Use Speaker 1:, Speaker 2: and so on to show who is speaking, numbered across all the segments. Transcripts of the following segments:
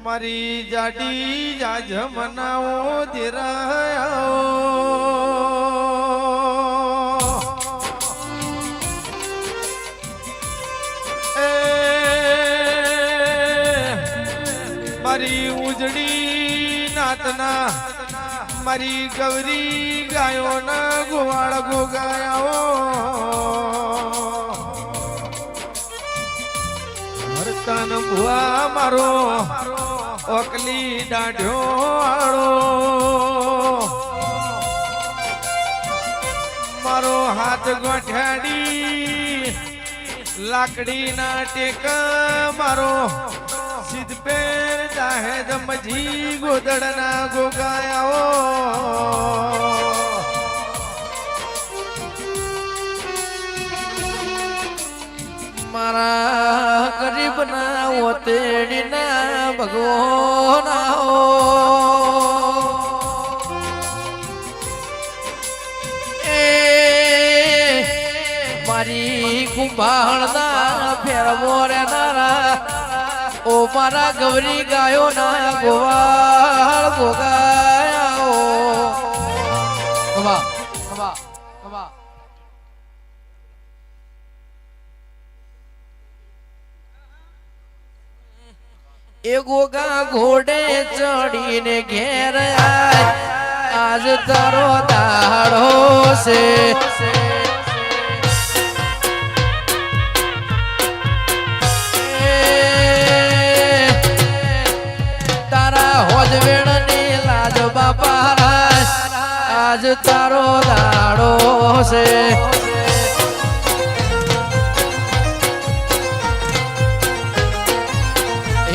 Speaker 1: મારી જાડી જાજમનાઓ ધીરાયો મારી ઉજળી નાતના મારી ગૌરી ગાયોના ગોવાળ ગોગાયાઓ હરતન ભુવા મારો ઓકલી દાઢ્યો આળો મારો હાથ ગોઠાડી લાકડી ના ટેકા મારો સિદ્ધપેર જાહેદ મજી ગોદડના ગોગાયાઓ મારા ગરીબ ના ઓતેડી ના ભગવાનાઓ એ મારી કુંભાળના ફેરવો રે નારા ઓ મારા ગૌરી ગાયો ના ગોવાળ ગોગાયાઓ વાહ વાહ વાહ એ ગોગા ઘોડે ચડીને ઘેર આય આજ તારો દાડો છે તારા હોજવેણ ની લાજ બાપા આજ તારો દાડો છે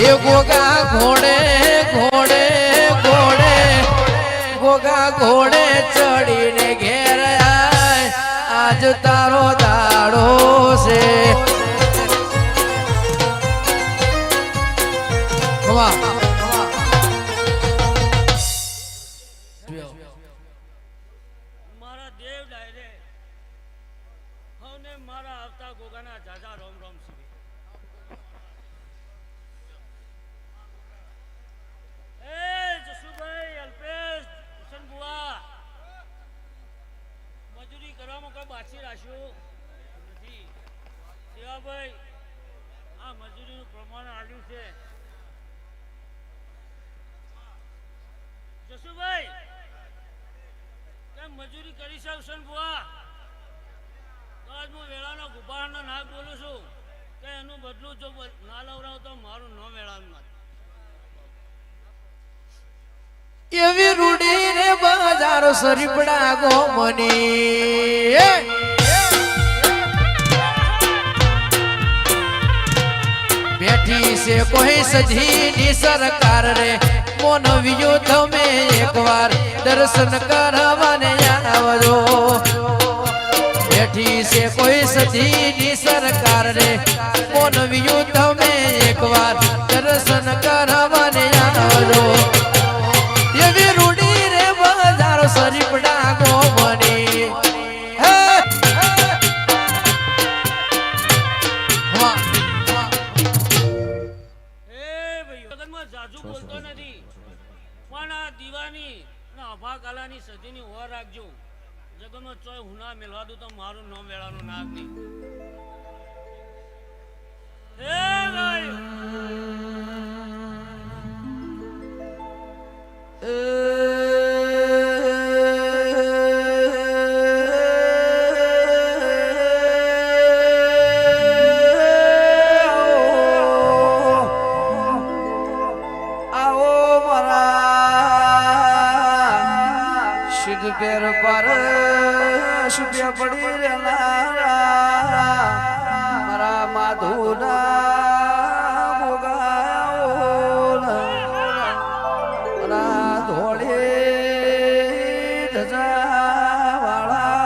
Speaker 1: એ ગોગા ઘોડે ઘોડે ઘોડે ગોગા ઘોડે ચડીને ઘેર આય આજ તારો દાડો છે
Speaker 2: મારા દેવ ડાયરે હવને મારા આવતા ગોગાના જાજા રોમ રોમ સુધી જસુભાઈ અલ્પેશ હુસન બુઆ મજૂરી કરવામાં કોઈ બાછી રાખ્યું નથી દેવાભાઈ આ મજૂરીનું પ્રમાણ આવ્યું છે જસુભાઈ કેમ મજૂરી કરી છે હુસન બુઆ તો આજ હું વેળાનો ગુબારનો નાક બોલું છું કે એનું બદલું જો ના લવડાવ તો મારું ન વેળાનું
Speaker 1: એવી રૂડી રે બજાર સરીપડા ગોમની બેઠી છે કોઈ સજીની સરકાર રે મોનવ્યો તમે એકવાર દર્શન કરવાને આવજો બેઠી છે કોઈ સજીની સરકાર રે મોનવ્યો તમે એકવાર દર્શન કરવાને આવજો એવી રૂડી રે બજાર સરીપડા ગોમની
Speaker 2: જાજુ બોલતો નથી પણ આ દીવાની અને અભા કાલાની સદીની ઓર રાખજો જગતમાં ચોય હુના મેળવા દઉં તો મારું ન મેળવાનું નાક નહીં
Speaker 1: પેર પર સુપ્યા પડી રેલા મારા માધુના મોગાયા ધોળે ધજા વાળા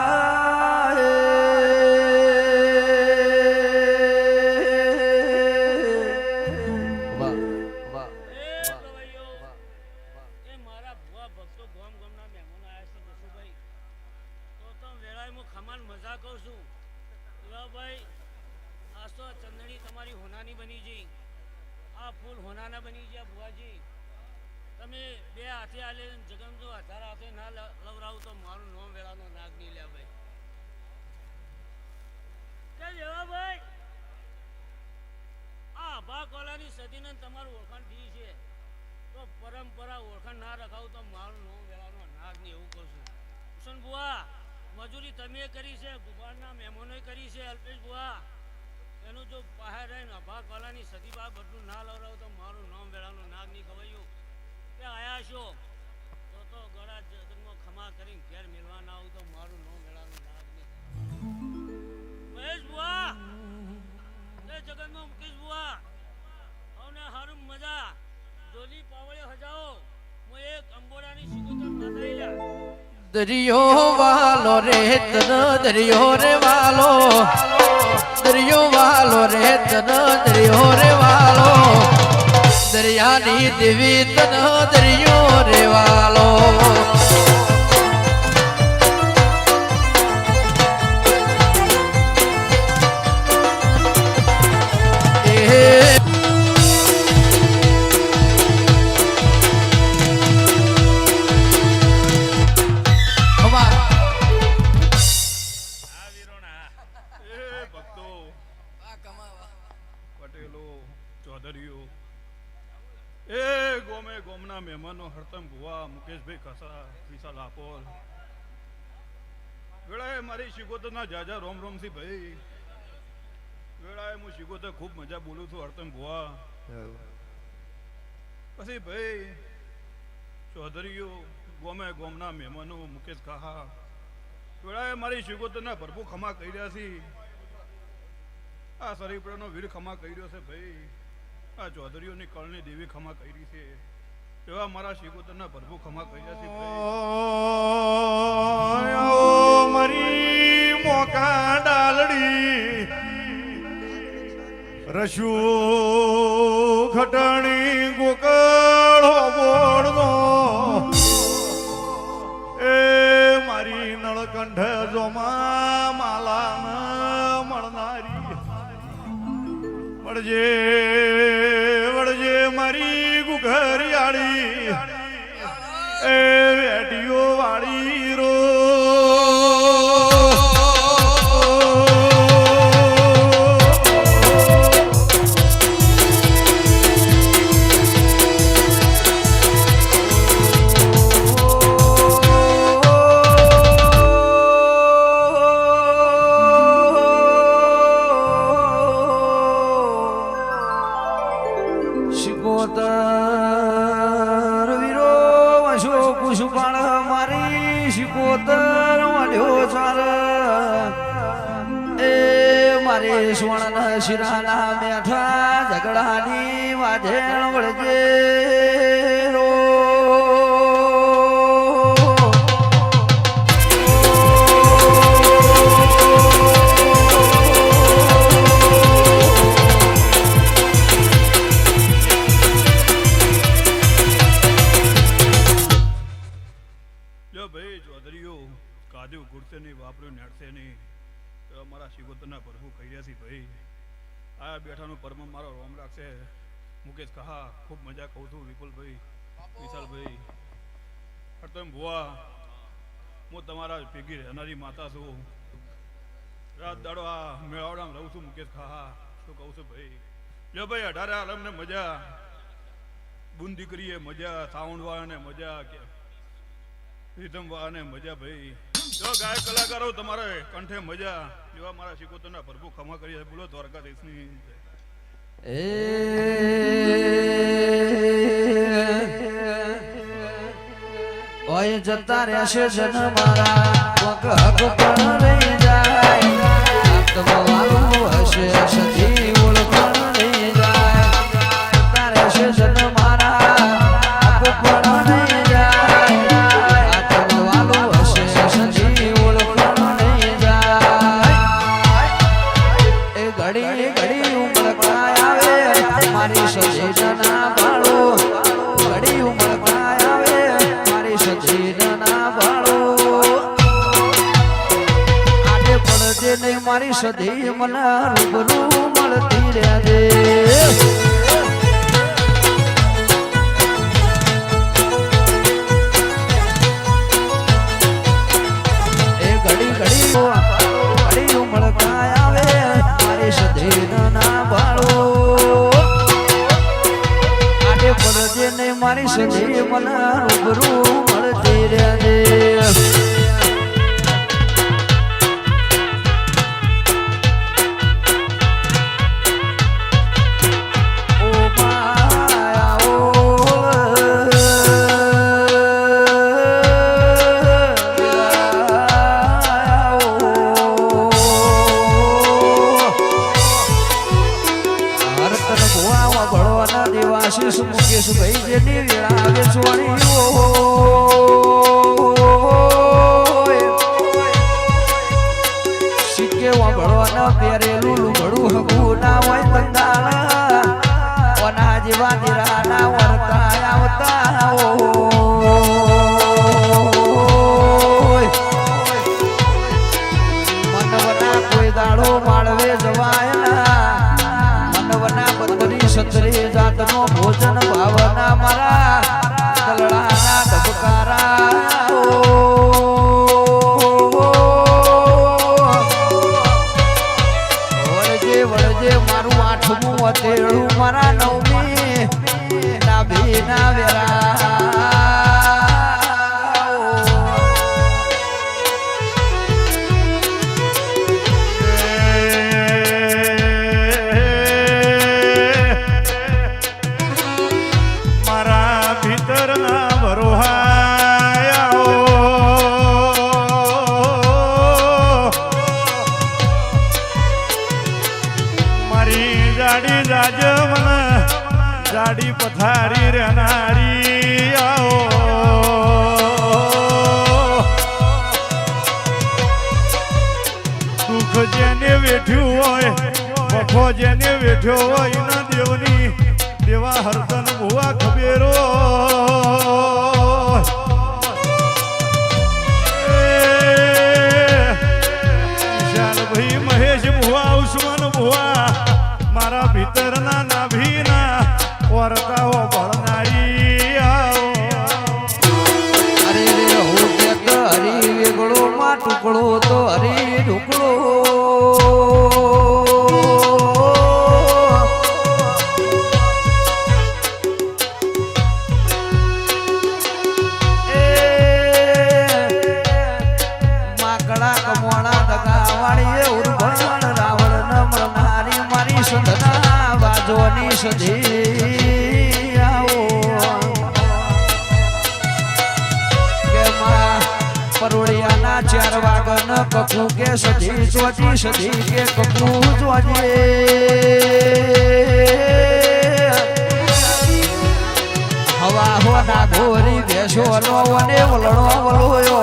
Speaker 2: તમારી હોનાની બની જઈ, આ ફૂલ હોનાના બની ગયા બુવાજી. તમે બે હાથે આલે જગમ જો 1000 હાથે ના લવરાવું તો મારું નોમ વેળાનો નાગ નહીં લે ભાઈ. કે જેવા ભાઈ આ ભા કોલાની સદીને તમારું ઓળખાણ થઈ છે તો પરંપરા ઓળખાણ ના રખાવું તો મારું નોમ વેળાનો નાગ નહીં, એવું કહું છું. હુસન બુઆ મજૂરી તમે કરી છે, ગુબારના મહેમાનોએ કરી છે. અલ્પેશ બુઆ એનું જો બહાર રહીને અભા કોલાની સદી બા બધું ના લવરાવું તો મારું નામ વેળાનો નાગ નહીં ખવાયું. કે આયા છો તો ગળા જગતમાં ખમા કરીને ઘેર મેળવા ના આવું તો મારું નામ વેળાનો નાગ નહીં. મહેશ બુઆ એ જગતમાં મુકેશ બુઆ આવને હારું મજા ડોલી પાવળે હજાઓ હું એક અંબોડાની સિકોતર માતાઈ લ્યા.
Speaker 1: દરિયો વાલો રે તન દરિયો રે વાલો, દરિયો વાલો રે તન દરિયો રે વાલો, દરિયાની દેવી તન દરિયો રે વાલો.
Speaker 3: મહેમાનો હરતમ ભુવા, મુકેશભાઈ ખસા, વિશાલ આપોલ વેળાએ મારી શિકોતરના જાજા રોમ રોમથી ભાઈ. વેળાએ હું શિકોતર ખૂબ મજા બોલું છું હરતમ ભુવા. પછી ભાઈ ચૌધરીઓ ગોમે ગોમના મહેમાનો મુકેશ કાહા વેળાએ મારી શિકોતરના ભરપૂર ખમા કહી રહ્યા છે. આ શરીફળાનો વીર ખમા કહી રહ્યો છે ભાઈ. આ ચૌધરીઓની કળની દેવી ખમા કહી રહી છે. એવા મારા શિકોતરના ભરપૂર ખમા કહી રહ્યા છે.
Speaker 4: મારી મોકા ડાલડી રશુ ખટણી ગોકળ બોળનો એ મારી નળકંઠ જોમા માલા મળનારી મળજે વળજે મારી ઘરિયાળી એ વેટીઓ વાળી રો.
Speaker 1: શિકોતર વીરો વશો કુશુપાળ મારી શિકોતર વાળ્યો ચાર એ મારી સ્વર્ણ શિરાના મેઠા ઝઘડાની વાજેણ વળજે રો.
Speaker 3: મારા શિકોતરના પ્રભુ કહી રહ્યા છે ભાઈ. આ બેઠાનો પરમ મારો રોમ રાખશે. મુકેશ કહા ખૂબ મજા કહું છું. વિપુલભાઈ, વિશાલભાઈ, હરતમ ભુવા હું તમારા ભેગી રહેનારી માતા છું. રાત દાડો આ મેળાવડામાં રહું છું. મુકેશ કહા શું કહું છું ભાઈ. જો ભાઈ 18 આલમને મજા, બુન દીકરીએ મજા, સાઉન્ડવાળાને મજા, રીધમવાળાને મજા ભાઈ. જો ગાયક કલાકારો તમારે કંઠે મજા. જેવા મારા શિકોતરના ભરપૂર ખમા કરી બોલો દ્વારકાધીશની.
Speaker 1: ઓય જતા રહેશે જન મારા વગ હક પણ રહી જાય. આત્મવાળું હશે સખી ઓળખણ રહી જાય. જતા રહેશે જન મારા હક પણ રહી જાય. આત્મવાળું હશે સખી ઓળખણ રહી જાય. એ ઘડી ઘડી ઉમળકાય આવે મારી સજીના બાળો. ઘડી ઉમળકાય આવે મારી સજીના બાળો. આડે પડજે નહીં મારી સધી મને રૂબરૂ મળતી રહેજે એ ઘડી ઘડી ઘડી ઉમળકાય આવે મારી સધીન ના બાળો આડે પડજે ને મારી સધી મને રૂબરૂ મળતી રહેજે આશીષ મુકેશ ભાઈ જેની વેળા આવે સોણી સિક્કે વાળવાના પહેરેલું લુગડું હગું ના હોય બંધાણ ઓના જેવા દીરા ના વરતા આવતા મનવના કોઈ દાડો માળવે જવાય મનવના બદરી સતરી જાતનો ભોજન ભાવના મારા કલડાના ધબકારા વળજે વળજે મારું આઠમું અતેડું મારા નવમી નાભી ના વેરા
Speaker 4: જાડી પથારી રહેનારી આવો દુઃખ જેને વેઠ્યું હોય વફો જેને વેઠ્યો હોય એના દેવની દેવા હરતન ભુવા ખબેરો વિશાલભાઈ મહેશ ભુવા ઉસ્માન ભુવા મારા ભીતરના નાભીના વરતાઓ ભળનારી
Speaker 1: અરે રે હું કેત હરી વેગળો માં ટુકડો તો હરી ઢુકડો માકડા કમોણા દગાવાળી એ ઉર્ભણ રાવણ નમરનારી મારી સંધના બાજોની સધી પરોળિયાના 4 વાગન કકુ કે સધી ચોજી સધી કે કકુ જોજે હવા હોના ઘોરી બેસો નો વને વલણો વલોયો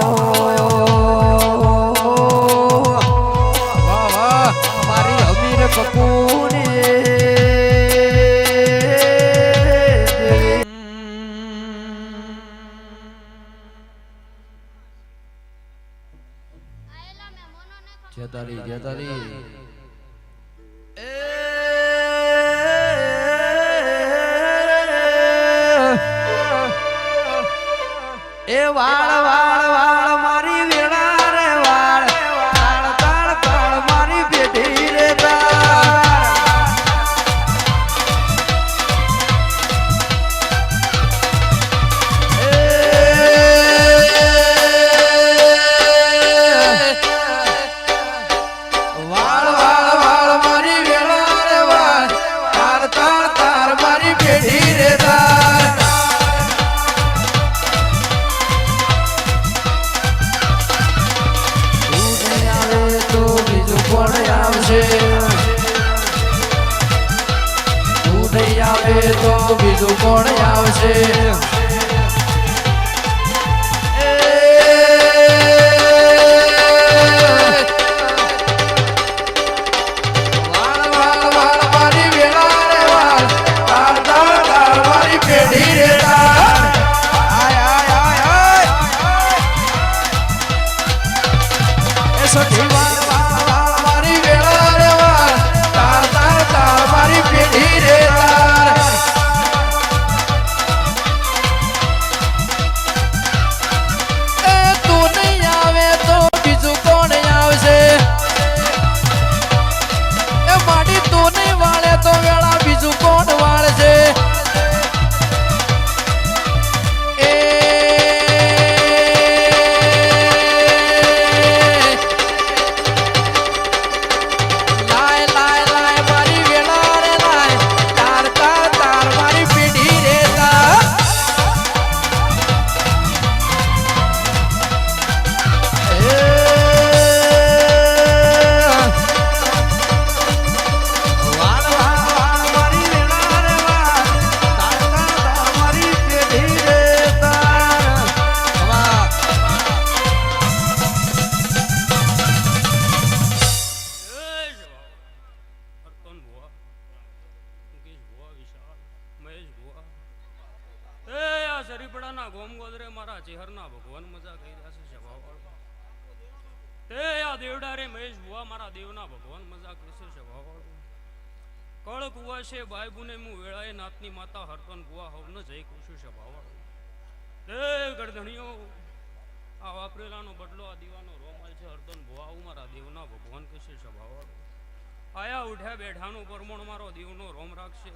Speaker 1: વાહ વાહ મારી હમીર કકુની જતારી એ વાળ વાળ વાળ મારી વેળા રે વાળ તાળ તાળ તાળ મારી બેટી રે તો બીજું કોણ આવશે વાળ વાળ વાળ મારી વેળા રે વાળ તાર તાર તાર મારી પેઢી રે આય આય આય આય એ સખી વાળ વાળ વાળ મારી વેળા રે વાળ તાર તાર તાર
Speaker 2: ના ગોમગોદરે મારા ચેહરના ભગવાન મજા કરી રહ્યા છે સભાવાળો. તે આ દેવડા રે મહેશ ભુવા મારા દેવના ભગવાન મજા કરે છે સભાવાળો. કળ કુવા છે બાયબુને હું વેળાએ નાતની માતા હરતન કુવા હવન જય કુશું સભાવાળો. તે ગરધણીઓ આ વાપરેલાનો બદલો આ દીવાનો રોમાલ છે હરતન ભુવા હું મારા દેવના ભગવાન કહેશે સભાવાળો. આયા ઉઠ્યા બેઠાનું પરમણ મારો દેવનો રોમ રાખશે.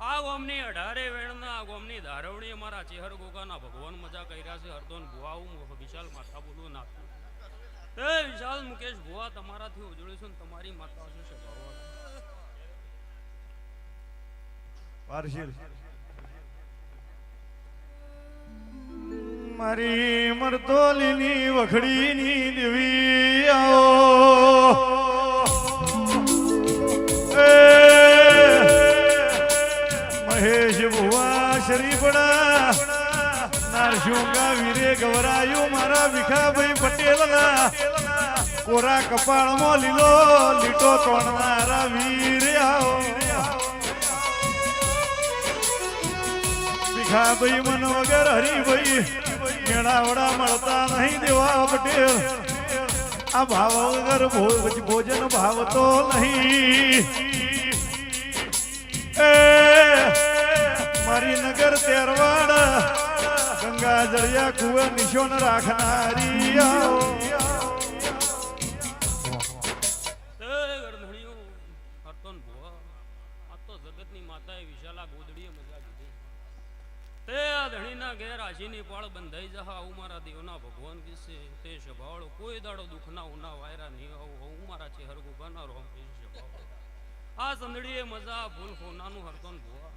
Speaker 2: આ ગોમની 18 વેણના આ ગોમની ધારવણી મારા ચેહર ગોગાના ભગવાન મજા કર્યા છે હરદોન ભુવા હું વિશાલ માતા બોલું નાથ. તે વિશાલ મુકેશ ભુવા તમારાથી ઉજળીશું ને તમારી માતા છે સભાવાળા.
Speaker 4: પારશીલ મારી મરતોલીની વખડીની દેવી આવો મહેશ ભુવા શરીફડા નારશુંગા વીરે ગવરાયું મારા ભીખાભાઈ પટેલના કોરા કપાળમાં લીલો લીટો તોડનારા વીરે આવો ભીખાભાઈ મન વગર હરિભાઈ મેળાવડા મળતા નહીં દેવા પટેલ આ ભાવ વગર ભોજન ભાવતો નહીં. મારી નગર તેરવાડ ગંગા જળિયા કુવે નિશોન રાખનારી
Speaker 2: જગતની માતાએ વિશાલા ગોદડીએ મજા કીધી. તે આ ધણીના ઘેર આશીની પાળ બંધાઈ જહા આવું મારા દેવના ભગવાન કીશે. તે સભાવાળો કોઈ દાડો દુઃખના ઉના વાયરા નહીં આવું હું મારા ચેહર ગોગાના રોમ કહીશ સભાવાળો. આ સંદડીએ મજા ફૂલ ફોનાનું હરતોન ભુવા.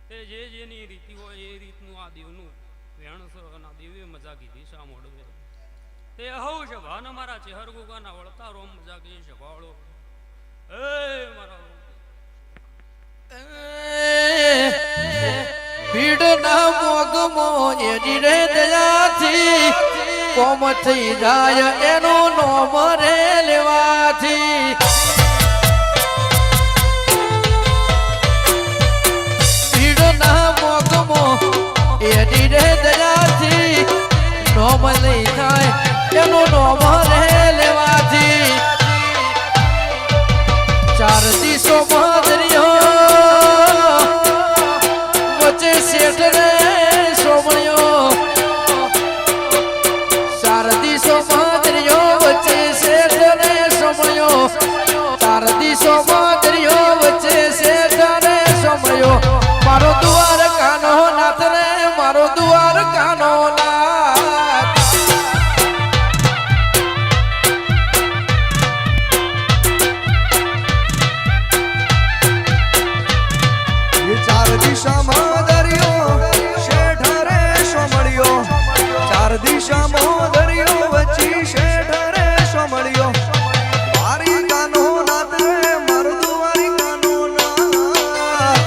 Speaker 2: તે જે જેની રીતિ હોય એ રીતનું આ દેવનું વેણ છે અને દેવીએ મજા કીધી શા મોડવે. તે હવ સભાને મારા ચેહર ગોગાના વળતા રોમ મજા કહી સભાવાળો. એ મારા
Speaker 1: ભીડના મોગમો એની રે દયાથી કોમ થઈ જાય એનું નોમ રે લેવાથી. ભીડના મોગમો એની રે દયાથી નોમ લઈ જાય એનું નોમ રે લેવાથી. ચાર દિશો મધર્યો શેઠ રે સોમણ્યો શારદી સોમદ્રિયો વચ્ચે શેઠ રે સોમણ્યો શારદી સોમદ્રિયો વચ્ચે શેઠ રે સોમણ્યો મારો દ્વાર કાનો નાથ રે મારો દ્વાર કાનો નાથ.
Speaker 5: ચાર દિશામાં દિશામાં દરિયો વચ્ચી શેઠ રે સોમળિયો મારી કાનો નાથ રે મારો દ્વારી કાનો નાથ.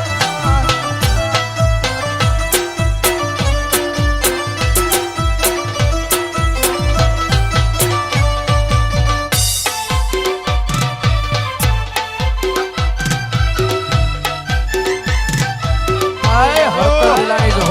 Speaker 1: આય હતર લાઈ જો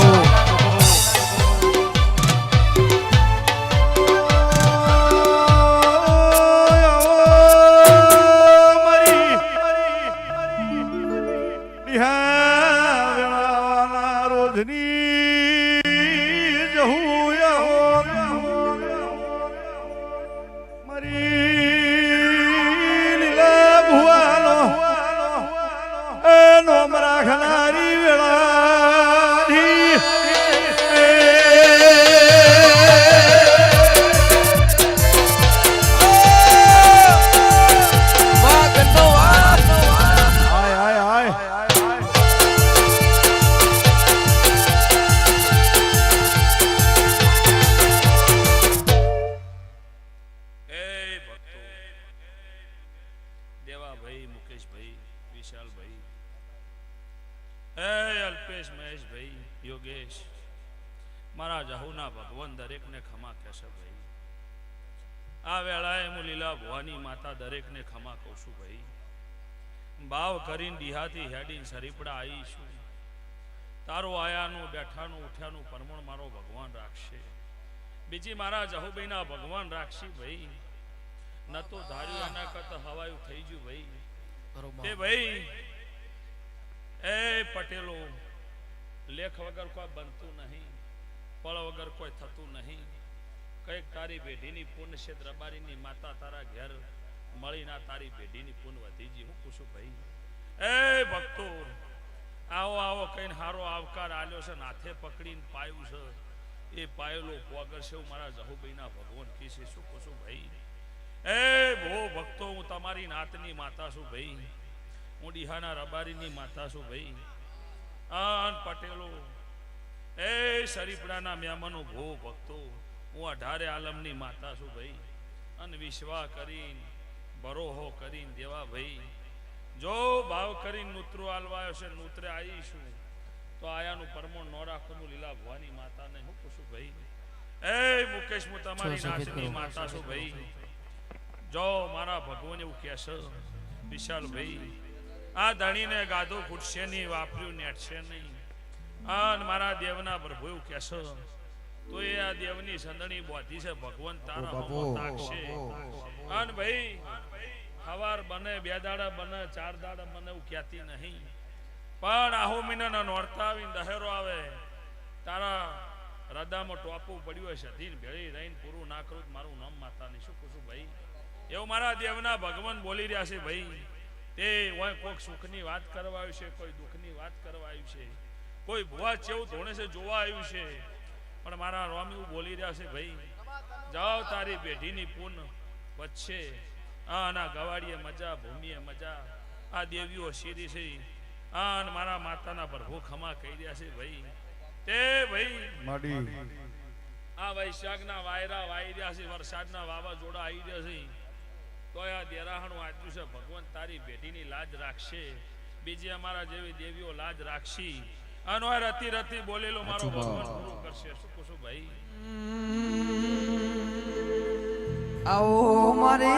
Speaker 2: યોગેશ મારા જાહુના ભગવાન દરેકને ખમા કહેશે ભાઈ. આ વેળાએ હું લીલા ભવાની માતા દરેકને ખમા કહું છું ભાઈ. ભાવ કરીને દિહાથી હેડીને સરીપડા આવીશું
Speaker 6: તારું આયાનું બેઠાનું ઉઠ્યાનું પરમણ મારો ભગવાન રાખશે. બીજી મારા જહુભાઈના ભગવાન રાખશે ભાઈ. ન તો ધાર્યું એના કરતા હવાયું થઈ ગયું ભાઈ. તે ભાઈ એ પટેલો લેખ વગર કોઈ બનતું નહીં, પળ વગર કોઈ થતું નહીં. કઈક તારી બેઢીની પૂર્ણ છે રબારીની માતા તારા ઘેર મળીના તારી બેઢીની પૂર્ણ વધી ગઈ. હું પૂછું ભાઈ એ ભક્તો આવો આવો કઈને હારો આવકાર આલ્યો છે, નાથે પકડીને પાયું છે, એ પાયેલો પોગર છે મારા જહુભાઈના ભગવાન કી છે. શું પૂછું ભાઈ એ ભો ભક્તો હું તમારી નાતની માતા છું ભાઈ, હું ડીહાના રબારીની માતા છું ભાઈ. આન પટેલો એ શરીફડાના મહેમાનો ભો ભક્તો હું 18 આલમની માતા છું ભાઈ. અને વિશ્વા કરીને બરોહો કરીને દેવા ભાઈ જો ભાવ કરીને નૂતરો આલવાયો છે, નૂતરે આવીશું તો આયાનું પરમણ ન રાખવાનું લીલા ભવાની માતાને હું પૂછું ભાઈ એ મુકેશ હું તમારી નાતની માતા છું ભાઈ. જો મારા ભગવાન એવું કહેશે વિશાલ ભાઈ આ ધણીને ગાધો ફૂટશે નહીં, વાપર્યું નેટશે નહીં. અને મારા દેવના પ્રભુ એવું કહેશે તો એ આ દેવની સંદણી બોધી છે ભગવાન તારા હોમો તાકશે. અને ભાઈ સવાર બને, 2 દાડા બને, 4 દાડા બને એવું કહેતી નહીં, પણ આહો મહિનાના નોરતા આવીને દહેરો આવે તારા હૃદયમાં ટોપું પડ્યું હોય સધીને ભેળી રહીને પૂરું ના કરું મારું નામ માતાની. શું પૂછું ભાઈ એવું મારા દેવના ભગવાન બોલી રહ્યા છે ભાઈ. તે હોય કોઈક સુખની વાત કરવા આવ્યું છે, કોઈ દુઃખની વાત કરવા આવ્યું છે, કોઈ ભુવા ચેવું ધોણે છે જોવા આવ્યું છે, પણ મારા રોમ એવું બોલી રહ્યા છે ભાઈ જાઓ તારી બેઢીની પૂન વચ્ચે આના ગવાડીએ મજા, ભૂમિએ મજા, આ દેવીઓ શીરી છે અને મારા માતાના પ્રભુ ખમા કહી રહ્યા છે ભાઈ. તે ભાઈ આ વૈશાખના વાયરા વાઈ રહ્યા છે, વરસાદના વાવાઝોડા આવી રહ્યા છે, તો આ દેરાહણું આપ્યું છે ભગવાન તારી બેટીની લાજ રાખશે, બીજી અમારા જેવી દેવીઓ લાજ રાખશી. આનો રતી રતી બોલેલો મારો ભગવાન પૂરું કરશે. શું પૂછું ભાઈ
Speaker 5: આવો મારે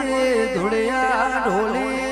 Speaker 5: ધોળિયા ઢોલી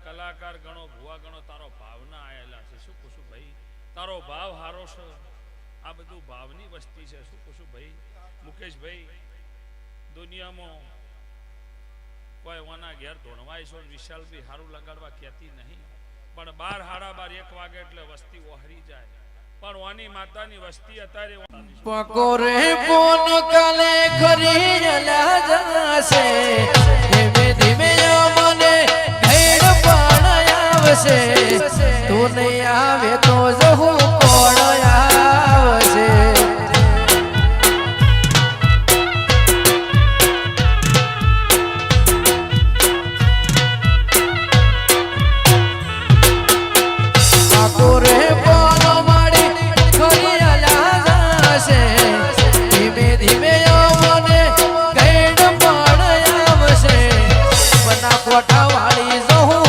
Speaker 6: કલાકાર ગણો, ભુવા ગણો, તારો ભાવના આયેલા છે. શું પૂછું ભાઈ તારો ભાવ હારો છે, આ બધું ભાવની વસ્તી છે. શું પૂછું ભાઈ મુકેશભાઈ દુનિયામાં કોઈ ઓના ઘેર ધોણવાય છો વિશાલભાઈ હારું લગાડવા કહેતી નહીં, પણ 12 સાડા 12 1 વાગે એટલે વસ્તી ઓહરી જાય, પણ ઓની માતાની વસ્તી અત્યારે
Speaker 1: પકોરે કોન કાલે ખરી જશે, ધીમે ધીમે મને તું નહીં આવે તો જહું કોણ આવશે. ઠાકોરે બોલો માડી ખરી જશે, ધીમે ધીમે મને ગેડ પણ આવશે, બના કોઠા વાળી જહું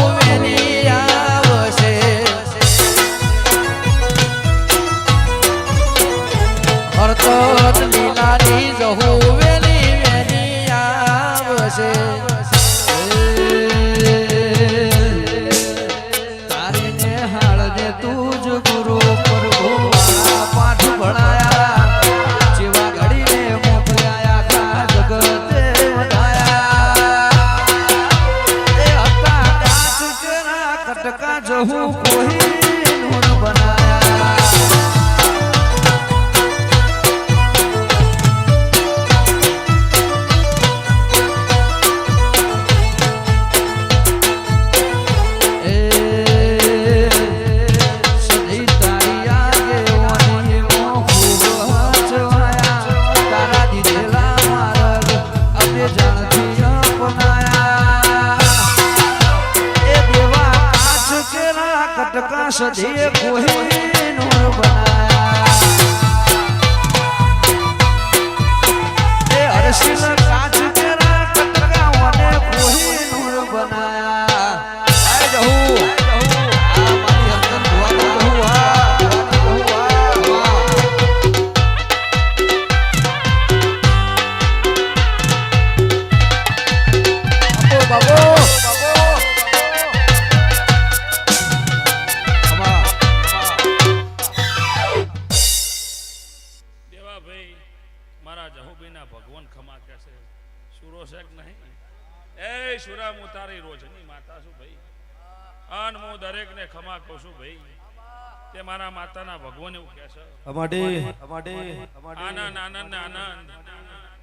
Speaker 1: લીલાની જહું વેલી વેલી આવશે. તારી ને હાળને તું જ ગુરુ પ્રભુ પાઠ ભણાયા, જેવા ઘડીને મોકલ્યા આખા જગતે વધાયા. એ હતા કાચ કેરા કટકા જહું કોઈ નૂર બનાયા.
Speaker 5: કટકા સદે કોઈ નૂર બનાયા એ હર્ષિલ કાચ કેરા કટકા ઓને કોઈ નૂર બનાયા આય જહુ આ મારી હરદન ભુવા જહુ બાબો
Speaker 6: દેવાભાઈ મારા જહુભાઈના ભગવાન ખમા કહેશે સુરો છે કે નહીં એ સુરા હું તારી રોજની માતા છું ભાઈ અન હું દરેકને ખમા કહું છું ભાઈ તે મારા માતાના ભગવાન એવું કહેશે આનંદ આનંદ આનંદ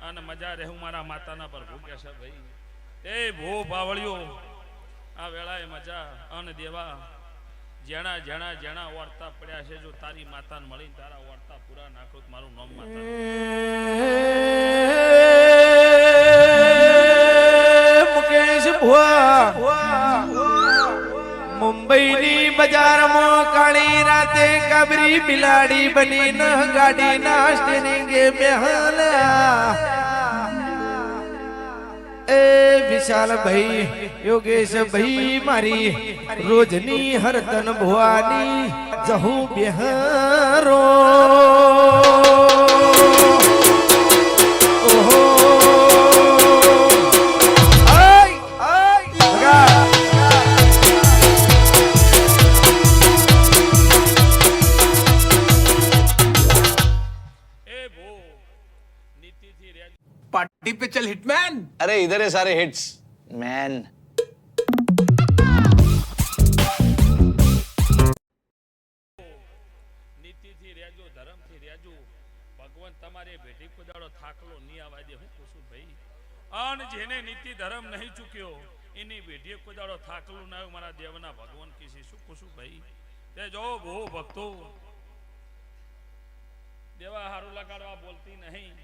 Speaker 6: અને મજા રહેવું મારા માતાના પ્રભુ કહેશે ભાઈ એ ભો બાવળિયો આ વેળાએ મજા અન દેવા જેણા જેણા જેણા વર્તા પડ્યા છે જો તારી માતાને મળીને તારા વર્તા પૂરા નાખો તો મારું નામ માતા
Speaker 5: મુકેશ ભુવા મુંબઈની બજારમાં કાળી રાતે કાબરી બિલાડી બનીને ગાડીના સ્ટેરિંગે બેહલા એ વિશાલ ભાઈ યોગેશ ભાઈ મારી રોજની હરતન ભુવાની જહુ બેહરો ઓહો આય આય
Speaker 6: એ ભો નીતિથી રેજ
Speaker 1: पार्टी पे चल हिटमैन।
Speaker 7: अरे इधर है सारे हिट्स मैन।
Speaker 6: નીતિથી રેજો ધર્મથી રેજો ભગવાન તમારે ભેટી કુદાડો થાકલો ની આવા દે હું કુસુમ ભાઈ અન જેને નીતિ ધર્મ નહીં ચૂક્યો એની ભેટી કુદાડો થાકલું ના મારા દેવના ભગવાન કીસી શું કુસુમ ભાઈ તે જો બહુ ભક્તો દેવા હારું લગાડવા બોલતી નહીં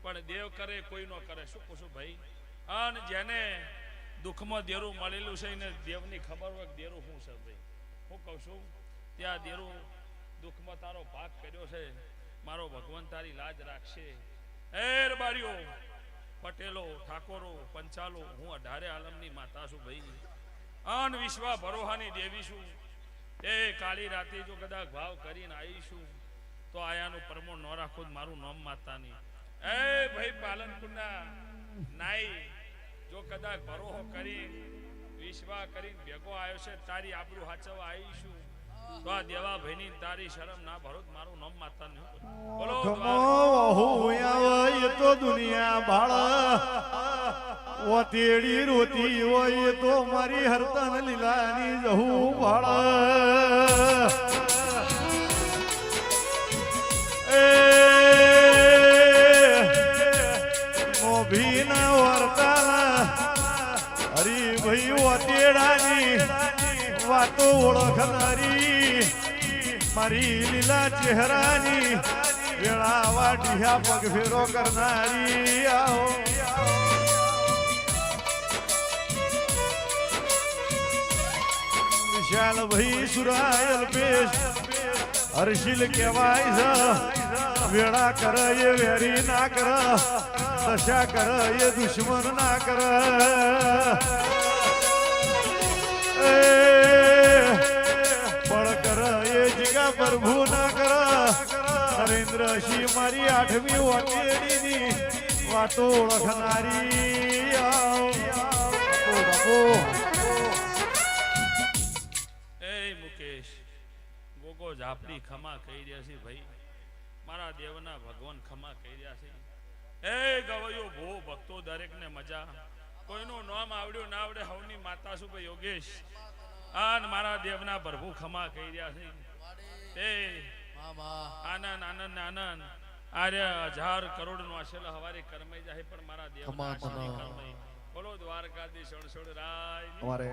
Speaker 6: પણ દેવ કરે કોઈ નો કરે શું કુસુમ ભાઈ અન જેને દુઃખમાં દેરું મળેલું છે એને દેવની ખબર હોય કે દેરું શું છે ભાઈ હું કહું છું ત્યાં દેરું દુઃખમાં તારો ભાગ કર્યો છે મારો ભગવાન તારી લાજ રાખશે એર બારીઓ પટેલો ઠાકોરો પંચાલો હું 18 આલમની માતા છું ભાઈ અન વિશ્વા ભરોહાની દેવી છું એ કાળી રાતે જો કદાચ ભાવ કરીને આવીશું તો આયાનું પરમો ન રાખો મારું નામ માતાની એ ભાઈ પાલનપુરના નાઈ જો કદાચ ભરોહો કરી વિશ્વા કરીને ભેગો આવ્યો છે તારી આબરૂ હાચવા આવીશું તો આ દેવા ભાઈની તારી શરમ ના ભરો મારું નામ માતા નહીં બોલો
Speaker 4: હોય તો દુનિયા ભાળ ઓતેડી રોતી હોય તો મારી હરતન લીલાની જહુ ભાળ એ મોભીના વર્તા હરિભાઈ ઓતેડાની વાતો ઓળખનારી મારી લીલા ચહેરાની વેળાવા ઢીયા પગ ફેરો કરનારી આવો વિશાલ ભાઈ સુરાયલ પેશ હર્ષિલ કહેવાય છે વેળા કર એ વેરી ના કર દશા કર એ દુશ્મન ના કર પળ કર એ જગા પ્રભુ ના કર નરેન્દ્ર સિંહ મારી 8મી વટેડીની વાતો ઓળખનારી
Speaker 6: એ મુકેશ ગોગો ઝાપડી ખમા કહી રહ્યા છે ભાઈ મારા દેવના ભગવાન ખમા કહી રહ્યા છે એ ગવયો ભો ભક્તો દરેકને મજા કોઈનું નામ આવડ્યું ના આવડે હવની માતા છું ભાઈ યોગેશ આન મારા દેવના પ્રભુ ખમા કહી રહ્યા છે એ આનંદ આનંદ આનંદ આર્ય 1000 કરોડ નો આશેલા હવારે કરમાઈ જાય પણ મારા દેવના આશીર્વાદ કરમાઈ બોલો દ્વારકાધીશ શણશોડ રાય
Speaker 8: हमारे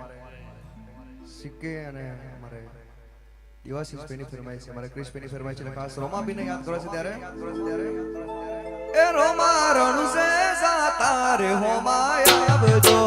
Speaker 8: सिक्के અને અમારે દેવાશીષ પેની ફરમાય છે અમારે ક્રિશ પેની ફરમાય છે ખાસ રોમા બીને યાદ કરો છે ત્યારે
Speaker 5: એ રોમા રણુ સે સાતારે હોમાય આવજો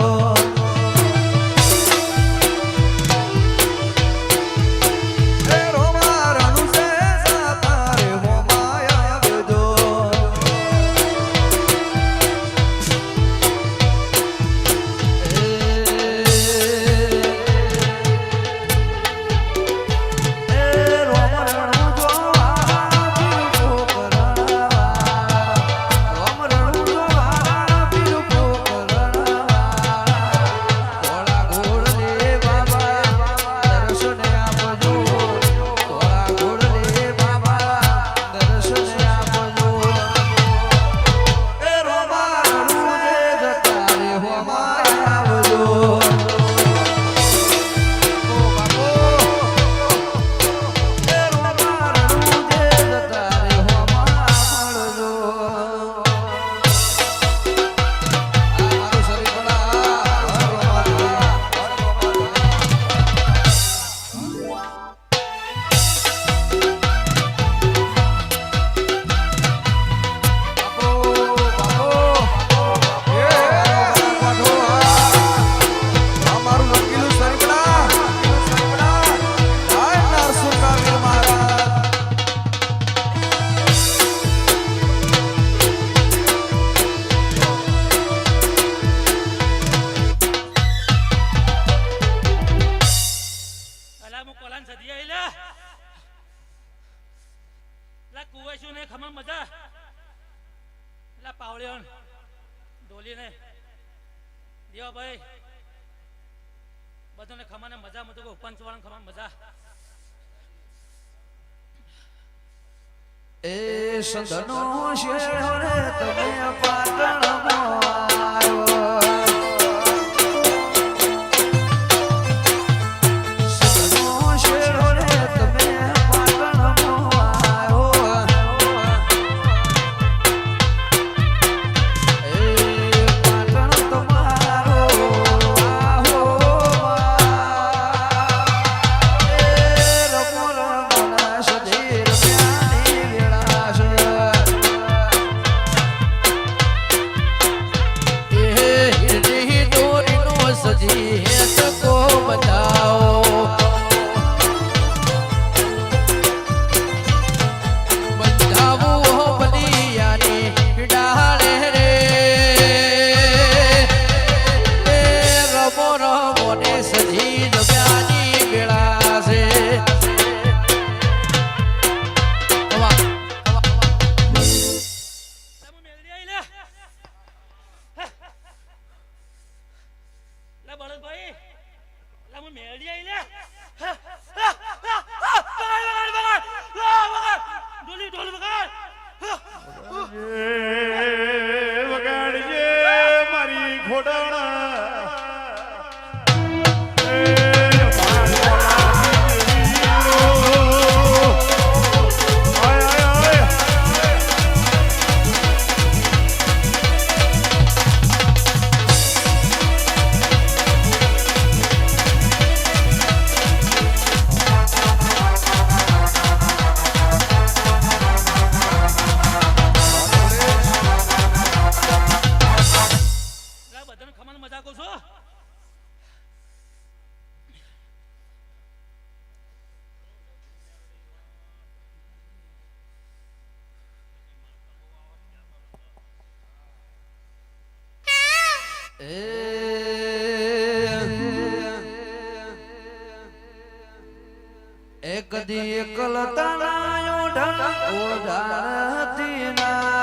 Speaker 2: વેળાને સદી આઈ લે લા કુવાશું ને ખમણ મજા લા પાવળ્યો ડોલીને દિયો ભાઈ બધાને ખમાને મજા મતો કો પંચવાળા ખમણ મજા
Speaker 5: એ સંધનો શેરો રે તમે પાટણમાં આવ્યો સંધનો શેરો રે તમે પાટણમાં આવ્યો એ પાટણ તમારો આહો એ રમો રમના સધીર પ્યારી વેળા સજી હેતકો બતાવો બંધાવો બલિયાની ડાળે રે રમો રમો ને સજી જમ્યાની વેળા છે
Speaker 2: તમે મેલડી આઈ લે લા બળદભાઈ લા હું મેલડી આઈ લે ડોલી ઢોલ વગાડ
Speaker 4: વગાડજે મારી ખોડાણા
Speaker 2: લા બધાને ખમણ મજા કહું છો
Speaker 5: એક દી એકલ તણાયો ઢળ ઓઢાતી ના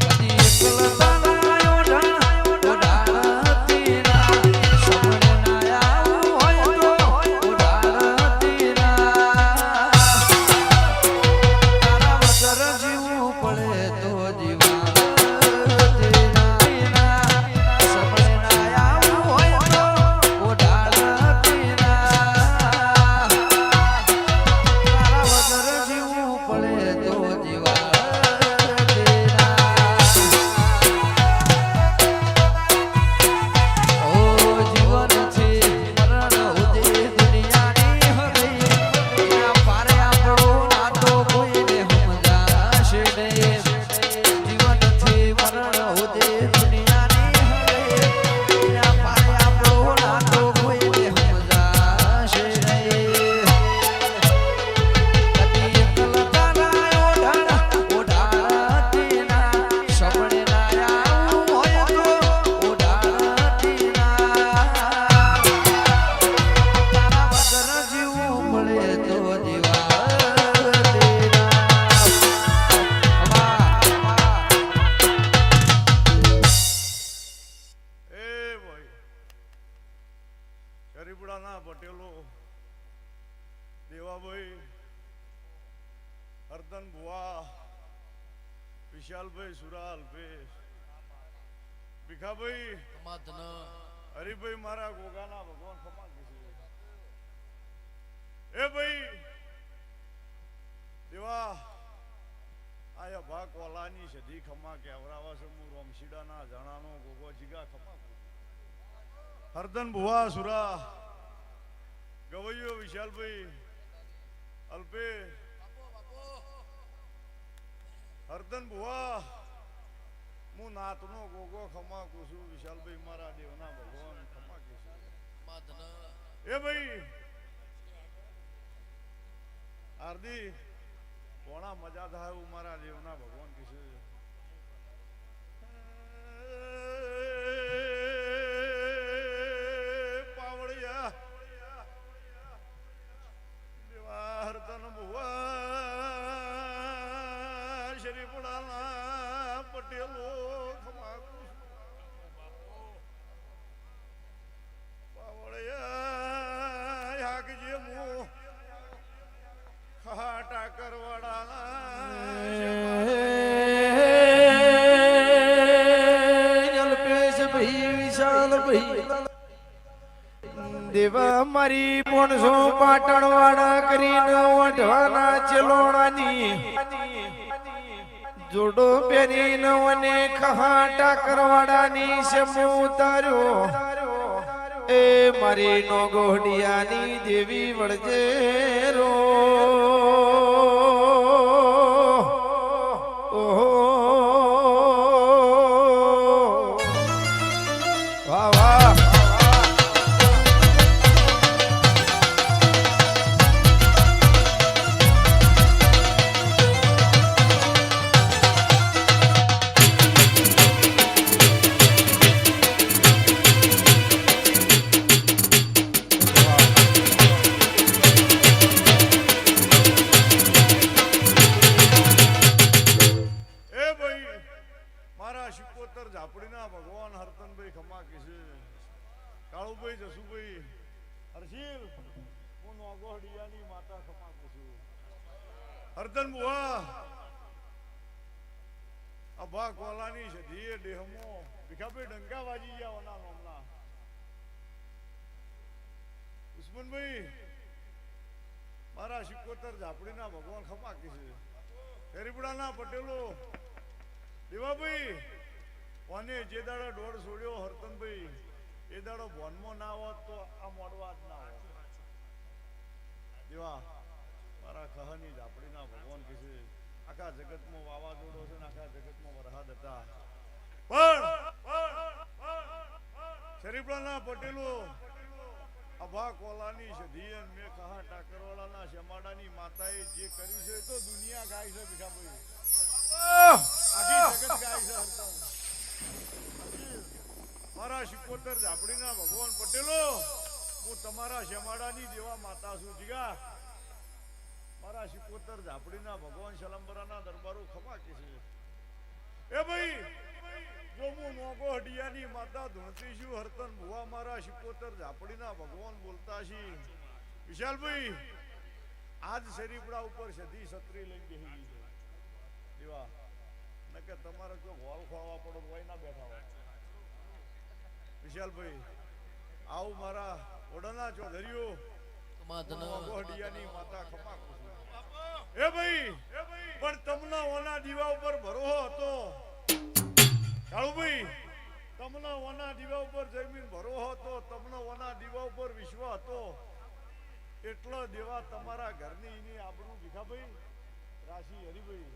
Speaker 5: કદી એકલ તણાયો ઢળ ઓઢાતી ના સમને ના આવું હોય તો ઓઢાતી ના તારા વગર જીવવું પડે તો જીવા સમને ના આવું હોય તો ઓઢાતી ના તારા વગર જીવવું પડે તો જીવા ઓ જીવન છે મરણ ઉદે દુનિયાની હરી એના પારે આપણો નાતો કોઈને સમજાશે નહીં જીવન છે મરણ ઉદે દુનિયાની હરી એના પારે આપણો નાતો કોઈને સમજાશે નહીં કદી એકલ તણાયો ઢળ ઓઢાતી ના સપને ના આવું હોય તો ઓઢાતી ના તારા વગર જીવવું પડે તો જીવા
Speaker 4: એ ભાઈ ગરીબડાના પટેલો દેવાભાઈ હરદન ભુવા વિશાલભાઈ સુરાલભાઈ ભીખાભાઈ હરિભાઈ મારા ગોગાના ભગવાન ખમા કીધું એ ભાઈ દેવા આયા ભા કોલાની સધી ખમા કેવરાવા છે હું રોમશીડાના જણાનો ગોગો જીગા ખમા હરદન ભુવા સુરા ગવૈયો વિશાલભાઈ અલ્પે હરદન ભુવા હું નાતનો ગોગો ખમા કુશું વિશાલભાઈ મારા દેવના ભગવાન ખમા કીશું એ ભાઈ આરદી કોણા મજા થાય એવું મારા દેવના ભગવાન કીશું વેળાના પટેલો ખમા પાવળિયા હાકજે મો ખાટા કરવાડા
Speaker 1: અલ્પેશ ભાઈ વિશાલ ભાઈ દેવા મારી 500 પાટણ વાળા કરીને ઓઢવાના ચલોણાની જોડો પહેરીને અને ખહાટા કરવાડાની સમૂહ ઉતાર્યો એ મારી નો ગોડિયાની દેવી વળજે રો ઓહો વાહ વાહ
Speaker 4: ઝાપડીના ભગવાન હરતનભાઈ ખમા કીશે કાળુભાઈ જસુભાઈ હર્ષિલ હું નોગોહડિયાની માતા ખમા કીશું હરતન બુઆ અભા કોલાની સધીએ દેહમો ભીખાભાઈ ડંકા વાજી ગયા ઓના નોમના ઉસ્માનભાઈ મારા 77 ઝાપડીના ભગવાન ખમા કીશે ફેરીપડાના પટેલો દેવાભાઈ કોને જે દાડો દોડ છોડ્યો હરતનભાઈ એ દાડો ભોનમાં ના હોત તો આ મોડવા જ ના હોત દેવા મારા ખહની ઝાપડીના ભગવાન કીધે આખા જગતમાં વાવાઝોડો છે ને આખા જગતમાં વરસાદ હતા પણ શરીફળાના પટેલો અભા કોલાની સધીયન મે કહા ટાકરવાળાના શમાડાની માતાએ જે કર્યું છે તો દુનિયા ગાય છે ભીખાભાઈ આખી જગત ગાય છે હરતન મારા 77 ઝાપડીના ભગવાન પટેલો હું તમારા શમાડાની દેવા માતા છું જીગા મારા 77 ઝાપડીના ભગવાન શલંબરાના દરબારો ખમા કે છે એ ભાઈ જો હું નોગો હડિયાની માતા ધૂણતી છું હરતન ભુવા મારા 77 ઝાપડીના ભગવાન બોલતા છે વિશાલભાઈ આજ શરીફડા ઉપર સધી છત્રી લઈ બેહી છે દેવા નકે તમારે જો હોલ ખોળવા પડો હોય ના બેઠા હોય વિશાલભાઈ આવું મારા ઓડાના ચૌધરીઓ ગોહડિયાની માતા ખમા એ ભાઈ પણ તમને ઓના દીવા ઉપર ભરોસો હતો કાળુભાઈ તમને ઓના દીવા ઉપર જમીન ભરોસો હતો તમને ઓના દીવા ઉપર વિશ્વાસ હતો એટલો દેવા તમારા ઘરની એની આબરૂ ભીખાભાઈ રાશિ હરિભાઈ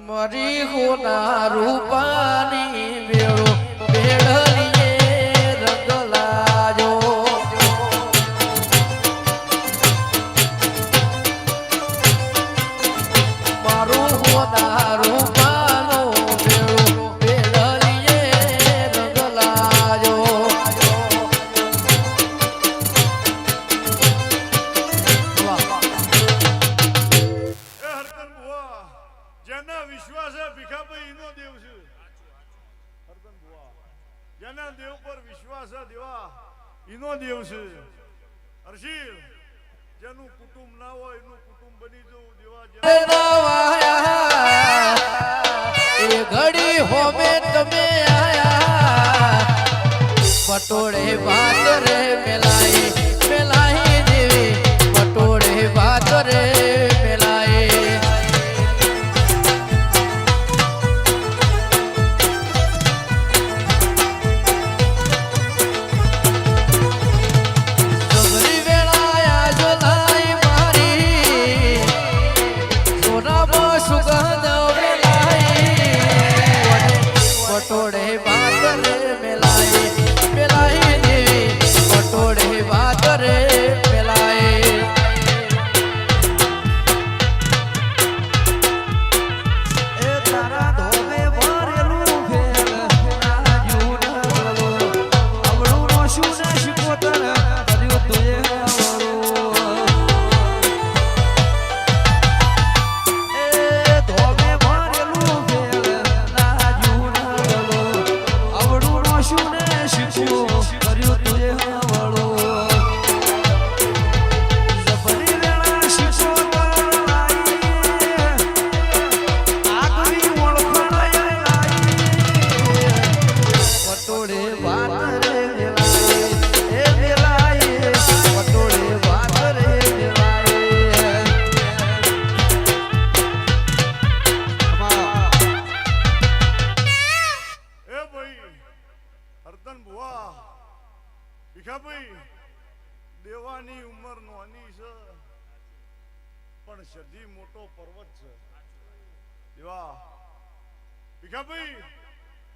Speaker 5: મરી હોના રૂપાની વેળો વેળલીએ રંગ લાજો મારું હોના રૂપાનો વેળો વેળલીએ રંગ લાજો
Speaker 4: જેના વિશ્વાસ છે ભીખાભાઈ એનો દેવ છે હરદન બુઆ જેના દેવ પર વિશ્વાસ છે દેવા એનો દેવ છે હર્ષિલ જેનું કુટુંબ ના હોય એનું કુટુંબ બની જવું દેવા
Speaker 5: એ ઘડી હોમે તમે આયા પટોળે ભાત રે મેલાઈ મેલાઈ દેવી પટોળે ભાત રે મેલાઈ પટોળે ભાત રે મેલાઈ મેલાઈ દેવી
Speaker 4: ભીખાભાઈ દેવાની ઉંમર નોની છે પણ સદી મોટો પર્વત છે દેવા ભીખાભાઈ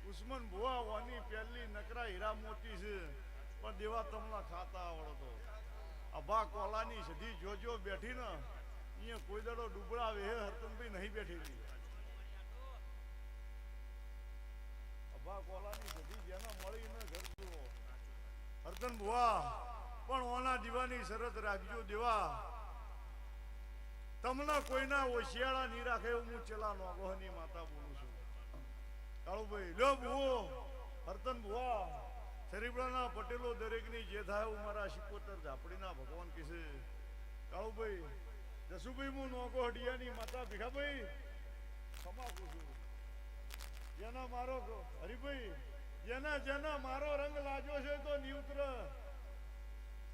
Speaker 4: ઉસ્માન બુઆ વાની પહેલી નકરા હીરા મોતી છે પણ દેવા તમને ખાતા આવડતો અભા કોલાની સદી જોજો બેઠી ને અહીંયા કોઈ દાડો ડુબળા વે હરતનભાઈ નહીં બેઠી અભા કોલાની સદી જેને મળી ને ઘર જુઓ હરતન બુઆ પણ ઓના દીવાની શરત રાખજો દેવા તમને કોઈના ઓશિયાળા નહીં રાખે એવું હું ચેલા નોગોહની માતા બોલું છું કાળુભાઈ લો બુઓ હરતન બુઆ શરીફળાના પટેલો દરેકની જે થાય એવું મારા શિકોતર ઝાપડીના ભગવાન કીશે કાળુભાઈ જસુભાઈ હું નોગો હડિયાની માતા ભીખાભાઈ ક્ષમા કહું છું જેના મારો હરિભાઈ જેના મારો રંગ લાગ્યો છે તો નિઉત્ર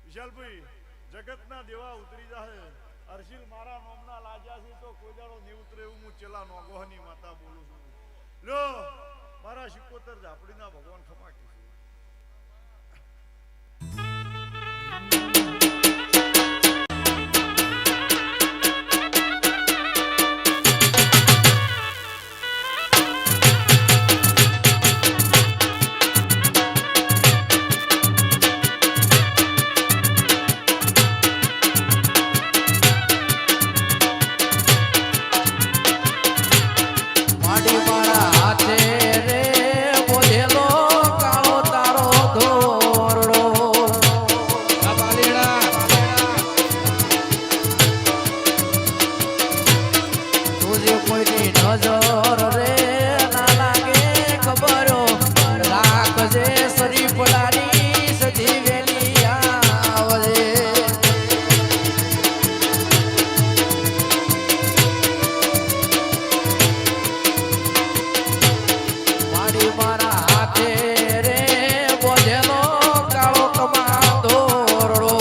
Speaker 4: વિશાલભાઈ જગતના દેવા ઉતરી જાય અર્શિલ મારા નોમના લાગ્યા છે તો કોઈ દાડો નિઉત્ર એવું હું ચેલા નોગોહની માતા બોલું છું લો મારા શિકોતર ઝાપડીના ભગવાન ક્ષમા કીધું
Speaker 5: માડી મારા હાથે રે બોલેલો કાળો તારો ધોરડો તુજે કોઈની નજર રે ના લાગે ખબરો રાખજે શરીફળાની સજી વેલી આવજે માડી મારા હાથે રે બોધેલો કાળો કમા દોરડો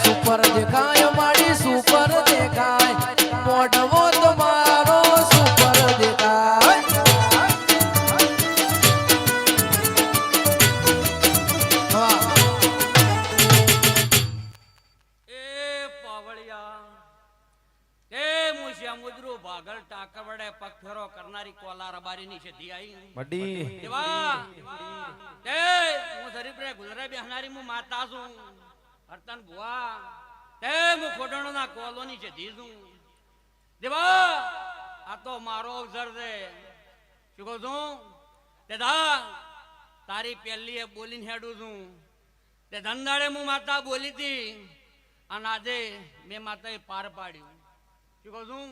Speaker 5: સુપર દેખાય માડી સુપર દેખાય મોઢવો તમારો સુપર દેખાય
Speaker 2: એ પાવળિયા એ મુશિયા મુદ્રુ ભાગલ ટાકવડે પગ ફેરો કરનારી કોલા રબારીની સધી આઈ દેવા એ હું શરીફરે ગુજરે બેહનારી હું માતા છું હરતન ભુવા તે હું ખોડણોના કોલોની સધી છું દેવા આ તો મારો અવસર છે શું કહું છું તે દા તારી પહેલી એ બોલીને હેડું છું તે ધંધાડે હું માતા બોલી હતી અને આજે મેં માતાએ પાર પાડ્યું શું કહું છું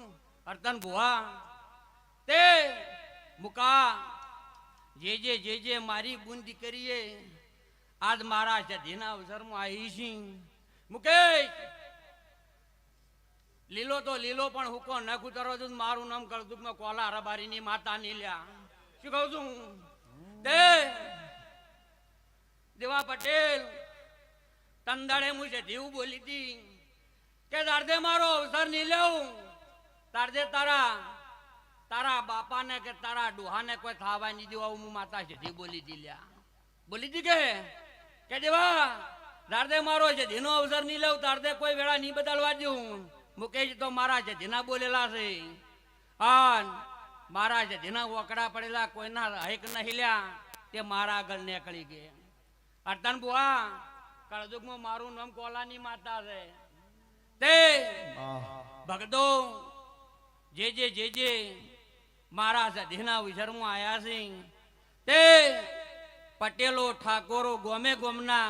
Speaker 2: હરતન ભુવા તે મુકા જે મારી બુન દીકરીએ આજ મારા સધીના અવસરમાં આવી છે મુકેશ લીલો તો લીલો પણ હુકો ન કુતરો છું મારું નામ કળદુકનો કોલા રબારીની માતા ની લ્યા શું કહું છું તે દેવા પટેલ તંદાડે મુજે દેવું બોલી હતી કે તારદે મારો અવસર નહીં લેવું તારદે તારા બાપાને કે તારા ડોહાને કોઈ થાવા નહીં દેવા હું માતા સીધી બોલી હતી લ્યા બોલી હતી કે દેવા તારદે મારો છે ધીનો અવસર નહીં લેવું તારદે કોઈ વેળા નહીં બદલવા દઉં મુકેશ તો મારા છે ધીના બોલેલા છે અને મારા છે ધીના વકડા પડેલા કોઈના હક નહીં લ્યા તે મારા આગળ નીકળી ગયા અર્તન બુઆ કળદુકમાં મારું નામ કોલાની માતા છે તે ભગતો જે મારા સધીના વિસરમાં આયા છે તે પટેલો ઠાકોરો ગોમે ગોમના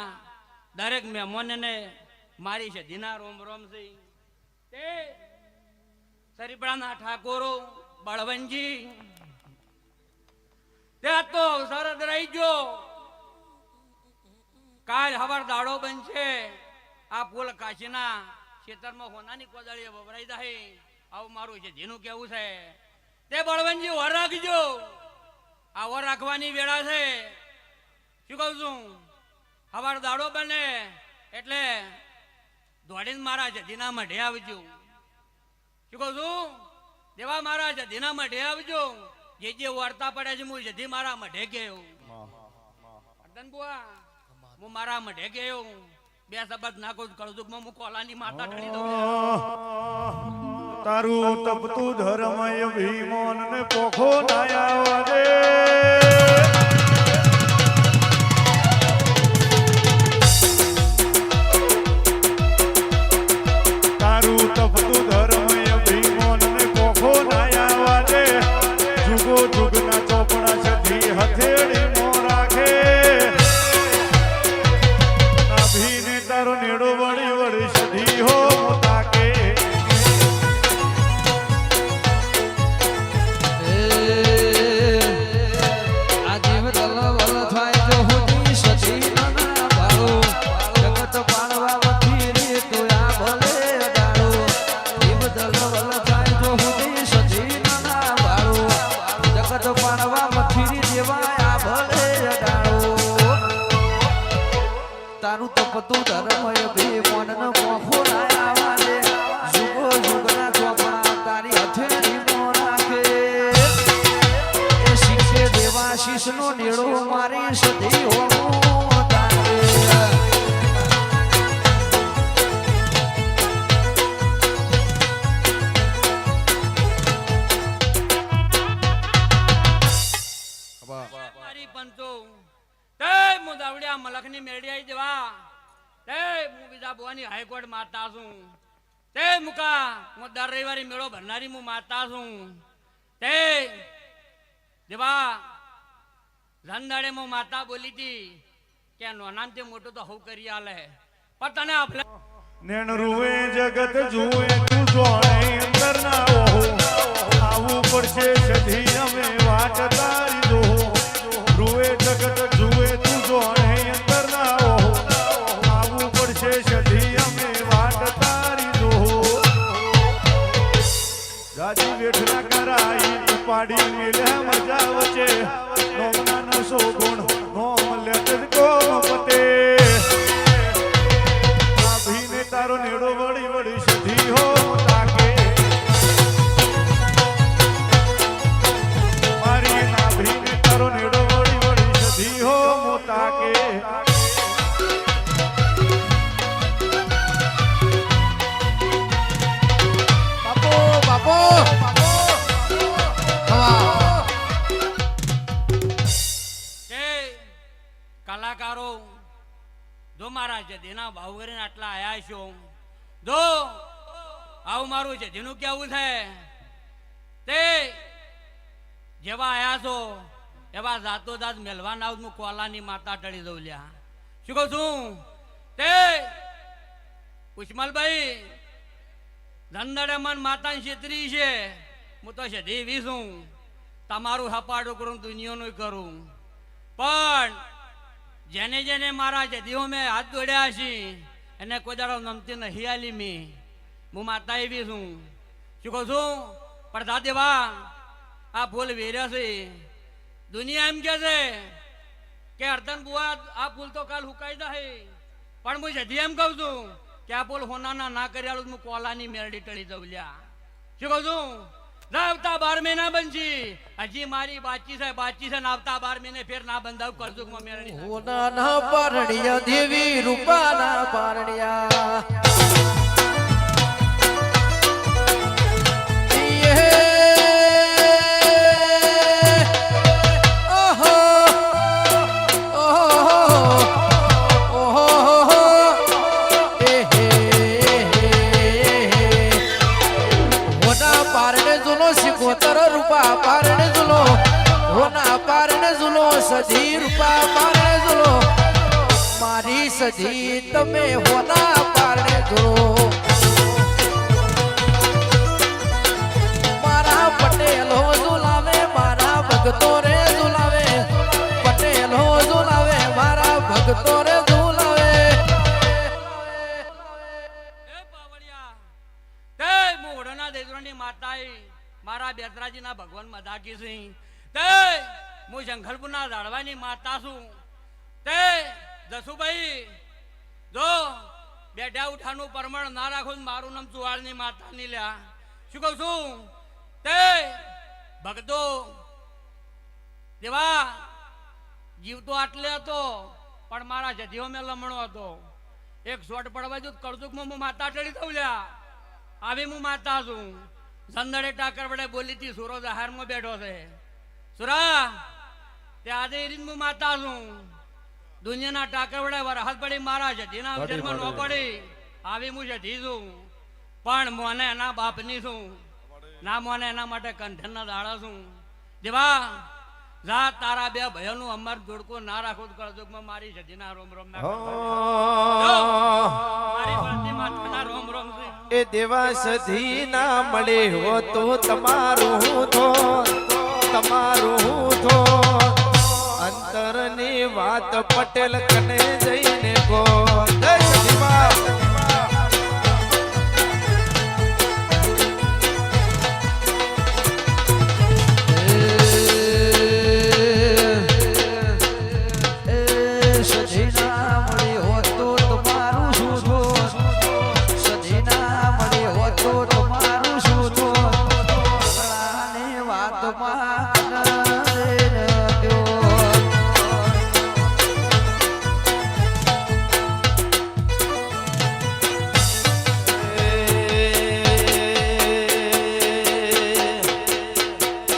Speaker 2: દરેક મહેમાનને મારી સધીના રોમ રોમ છે તે સરીપડાના ઠાકોરો બળવંતજી તે તો સરદ રહી ગયો કાલ હવાર દાડો બનશે આ ફૂલ કાશીના ખેતરમાં હોનાની કોદાળીએ વવરાઈ જાય આવું મારું છે જેનું કેવું છે તે બળવંતજી વર રાખજો આ વર રાખવાની વેળા છે શું કહું છું હવાર દાડો બને એટલે દોડીને મારા જધીના મઢે આવજો શું કહું છું દેવા મારા જધીના મઢે આવજો જે વર્તા પડે છે હું જધી મારા મઢે ગયો અર્ધન બુઆ હું મારા મઢે ગયો બે શબ્દ નાખું કળજુગમાં હું કોલાની માતા ઢળી દઉં
Speaker 4: તારું તપતું ધર્મય ભીમોન ને પોખો નાયા દે તારું તપતું ધર્મય ભીમોન ને પોખો નાયા દે જુગો જુગના ચોપડા છધી હથેળી મો રાખે નાભીને તારો નેડો વળી વળી સધી હો તાકે
Speaker 5: તારું તપતું ધર્મય ભીમોન ન મોખો આવા દે જુગો જુગના ચોપડા તારી હથેળી મો રાખે એ શીખે દેવાશીષ નો નેડો મારી સધી હોવું તારે
Speaker 2: મારી પંતો તે હું દાવડિયા મલકની મેળી આવી દેવા તે હું બીજા બોવાની હાઈકોર્ટ માતા છું તે મુકા હું દર રવિવારે મેળો ભરનારી હું માતા છું તે દેવા રંધાડે હું માતા બોલી હતી કે નોનામથી મોટું તો હવ કરી આલે પણ તને આપણે
Speaker 4: નેણ રૂએ જગત જુએ તું જોણે અંદર ના ઓહો આવું પડશે સધી અમે વાટ તારી દો રૂએ જગત જુએ તું જોણે અંદર ના ઓહો આવું પડશે સધી અમે વાટ તારી દો જાજી વેઠના કરાઈ ઉપાડી મેલ્યા મજા વચ્ચે નોમના નસો ગુણ નોમ લેત કો પતે નાભીને તારો નેડો વળી વળી સધી હો તાકે મારી નાભીને તારો નેડો વળી વળી સધી હો તાકે
Speaker 1: બાપો ખવા
Speaker 2: તે કલાકારો જો મારા જધીના ભાવ કરીને આટલા આયા છો જો આવું મારું જધીનું કેવું છે તે જેવા આયા છો એવા જાતો જાત મેલવાના હું કોલાની માતા ટળી દઉં લ્યા શું કહું છું તે ઉસ્માલભાઈ ધંધડે મન માતાની છેતરી છે હું તો જધી વીસું તમારું હપાડું કરું દુનિયાનું કરું પણ જેને જેને મારા જધીઓ મેં હાથ દોડ્યા છે એને કોઈ દાડો નમતી નહીં આલી મી હું માતા એવી છું શું કહું છું પણ દાદેવા આ ફૂલ વેર્યા છે દુનિયા એમ કે છે કે અર્ધન બુઆ આ ફૂલ તો કાલ હુકાઈ જાય પણ હું જધી એમ કહું છું કે આ ફૂલ હોનાના ના કર્યા હું કોલાની મેરડી ટળી દઉં લ્યા શું કહું છું આવતા 12 મહિના બનશી હજી મારી બાચી છે ને આવતા 12 મહિને ફેર ના બંધાવ કરજુકમાં મેરડી
Speaker 5: હોના પારણિયા દેવી રૂપાના પારણિયા સધી રૂપા પારણે ઝૂલો મારી સધી તમે હોના પારણે ઝૂલો મારા પટેલો ઝુલાવે મારા ભગતો રે ઝુલાવે પટેલો ઝુલાવે મારા ભગતો રે ઝુલાવે
Speaker 2: એ પાવડિયા તે મોઢના દેદરાની માતાએ મારા બેતરાજીના ભગવાન મદાકી સિંહ તે હું જંગલપુરના ઝાડવાની માતા છું તે જસુભાઈ જો બેઠા ઉઠાનું પરમણ ના રાખો મારું નામ ચુવાળની માતા ની લ્યા શું કહું છું તે ભગતો દેવા જીવ તો આટલે હતો પણ મારા જધીઓ મેં લમણો હતો. એક શોટ પડવા જો કળજુકમાં હું માતા ચડી દઉં લ્યા. આવી હું માતા છું. સંદડે ટાકર વડે બોલી હતી સુરો હારમાં બેઠો છે. સુરા તે આજે હું માતા છું. દુનિયાના ટાકર વડે વરહાદ પડી મારા જધીના વિચારમાં ન પડી. આવી હું જધી છું પણ મોને એના બાપની છું. ના મોને એના માટે કંઠનના દાડા છું. દેવા જા તારા બે ભયોનું અમાર જોડકો ના રાખો તો કળજુગમાં મારી જધીના રોમ રોમ ના મારી બળતી માથાના રોમ રોમ છે.
Speaker 1: એ દેવા સધી ના મળે હો તો તમારું થો અંતરની વાત પટેલ કને જઈને ગો. જય સધીમાં.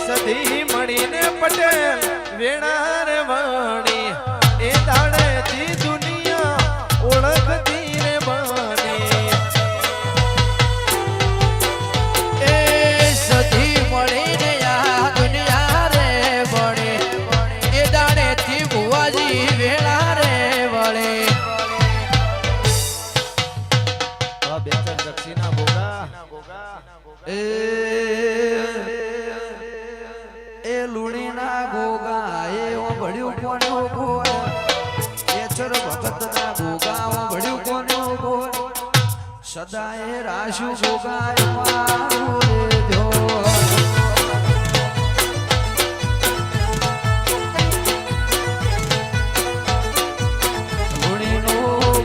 Speaker 1: સધી મળીને પટેલ વેણા રે વાણી એ દાડેથી દુનિયા ઓળખતી રે બની.
Speaker 5: એ સધી મળીને આ દુનિયા રે વળે એ દાડેથી ભુવાજી વેળા રે વળે.
Speaker 1: બેચર દક્ષિણા બોગા
Speaker 5: એ લુણીના ગોગા એ ભળ્યું કોનો ગોળ એ ચર ભગતના ગોગા ભળ્યું કોનો ગોળ સદાય રાશુ ગોગા મારું રે ધ્યોર. લુણીનો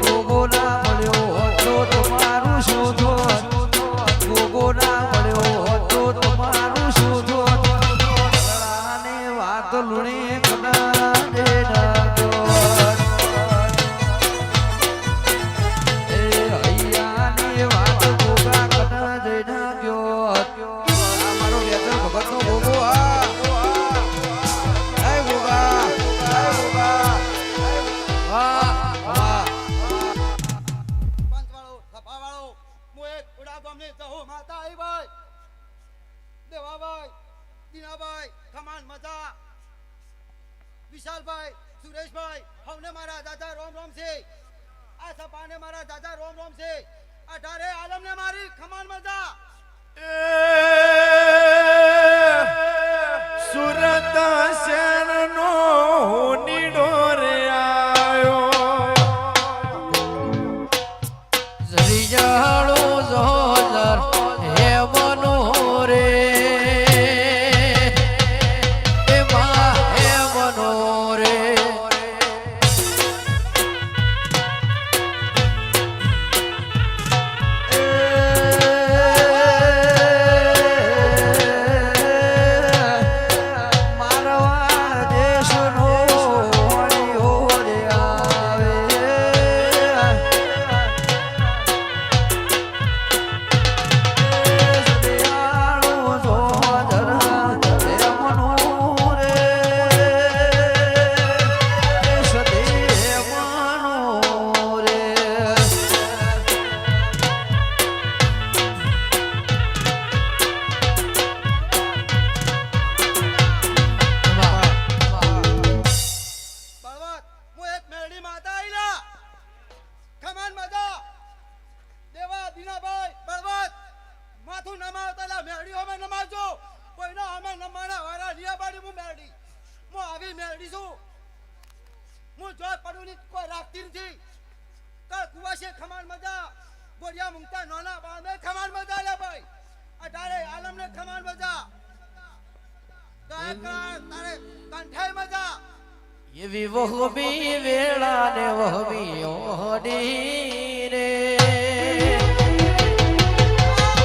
Speaker 5: ગોગો ના મળ્યો હતો તમારું શું ધોર. ગોગો ના મળ્યો હતો તમારું શું ધોર. વાત લુણી કના દે નાગોર. એ હૈયાની વાત ગોગા કના દે નાગ્યો. આ મારો વેતર ભગતનો ગોગો આ હે ગોગા હે ગોગા વાહ વાહ.
Speaker 9: પંચવાળો સભાવાળો હું એક ઉડા ગામની સહુ માતા આવી ભાઈ દેવાભાઈ દીનાભાઈ ખમાન મજા વિશાલભાઈ સુરેશભાઈ હવને મારા દાદા રોમ રોમ છે. આ સપાને મારા દાદા રોમ રોમ છે. 18 આલમને મારી ખમાન મજા.
Speaker 1: સુરત શેરનો નીડો રે આયો.
Speaker 5: રિયાળો જોલર હે મનો રે એ માં હે મનો રે. મારવાડ દેશનો હોળીઓ રે આવે.
Speaker 9: બળવત હું એક મેરડી માતા આઈલા ખમાન મજા. દેવા દીનાભાઈ બળવત માથું નમાવતા લા મેરડી અમે નમાવજો. કોઈનો અમે નમાણા વાળા લિયા બાડી હું મેરડી. હું આવી મેરડી છું. હું જોર પડું ની કોઈ રાખતી નથી. કળ કુવાશે ખમાન મજા. ગોરિયા મુંગતા નોના બાળને ખમાન મજા લે ભાઈ. 18 આલમને ખમાન મજા. ગાયકાર તારે કંઠાઈ મજા.
Speaker 5: એવી વહમી વેળા ને વહમી ઓડી રે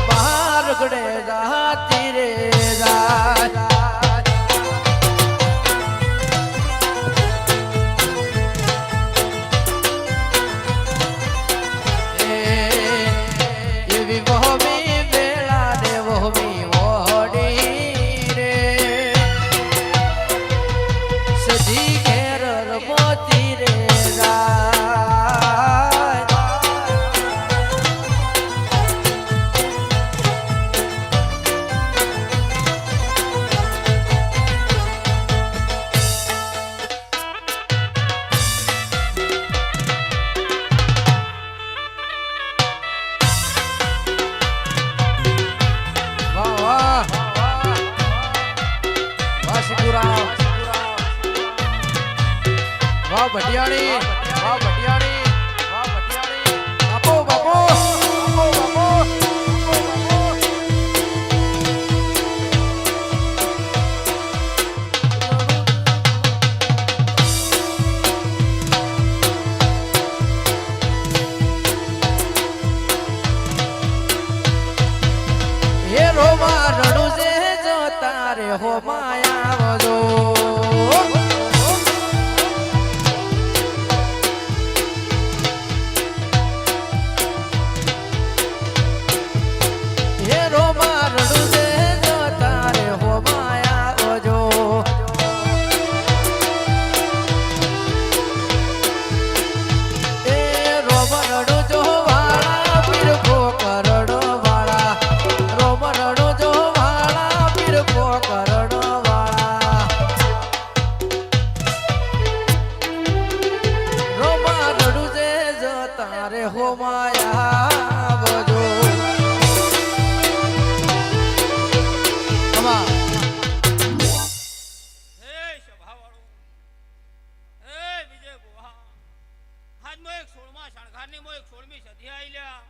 Speaker 5: માર્ગડે જાતી રે રાત.
Speaker 1: વાહ ભટિયાળી વાહ ભટિયાળી વાહ ભટિયાળી બાપો બાપો બાપો બાપો હે રોમા રડું છે જો તારે હો માયા આવજો હે રોમા રડું છે જો તારે હો માયા આવજો એ રોમા રડું જો વાળા પીર કરડો વાળા રોમા રડું જો વાળા પીર કરડો વાળા રોમા રડું છે જો તારે હો માયા આવજો અમા
Speaker 2: હે સભાવાળો હે વિજય ગુહા આજ મો એક 16મા શણગારની મો એક 16મી સદી આઈલ્યા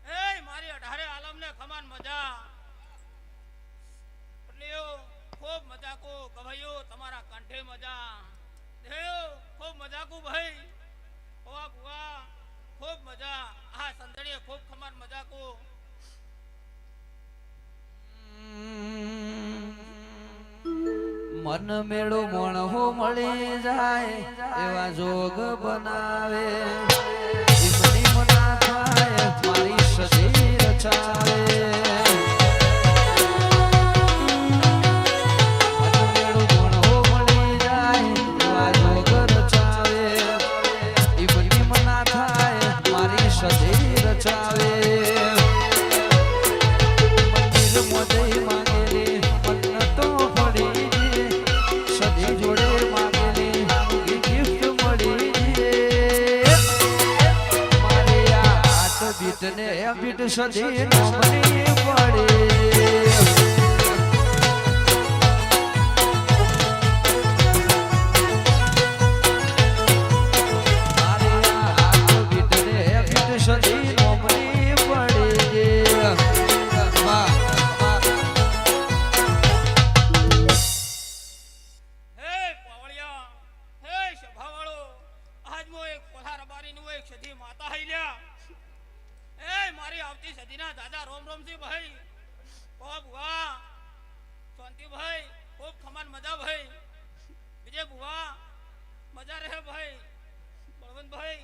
Speaker 2: હે મારી 18 આલમને ખમાન મજા એટલેઓ ખૂબ મજાકો કવાયો તમારા કંઠે મજા દેવ ખૂબ મજાકો ભાઈ ઓવા બુઆ ખૂબ મજા આ સંદડીએ ખૂબ ખમાન મજાકો
Speaker 5: મન મેળો મણહો મળી જાય એવા જોગ બનાવે એમની મના થાય મારી સદી રચાવે મન મેળો મણહો મળી જાય એવા જોગ રચાવે એમની મના થાય મારી સદી રચાવે મંદિર મોજઈ માંગેલી મન્નતો પડી સદી જોડે માંગેલી એ ગિફ્ટ મળી મારે આ હાથ બીટ ને બીટ સદી નો મળી પડે મારે આ હાથ બીટ ને બીટ સદી નો મળી પડે વાહ
Speaker 2: હે પાવળિયા હે સભાવાળો આજ મો એક કોઠા રબારીનું એક સદી માતા હૈલ્યા એ મારી આવતી સદીના દાદા રોમ રોમજી ભાઈ ઓ બુઆ શાંતિ ભાઈ ખૂબ ખમાન મજા ભાઈ વિજય બુઆ મજા રહે ભાઈ બળવંત ભાઈ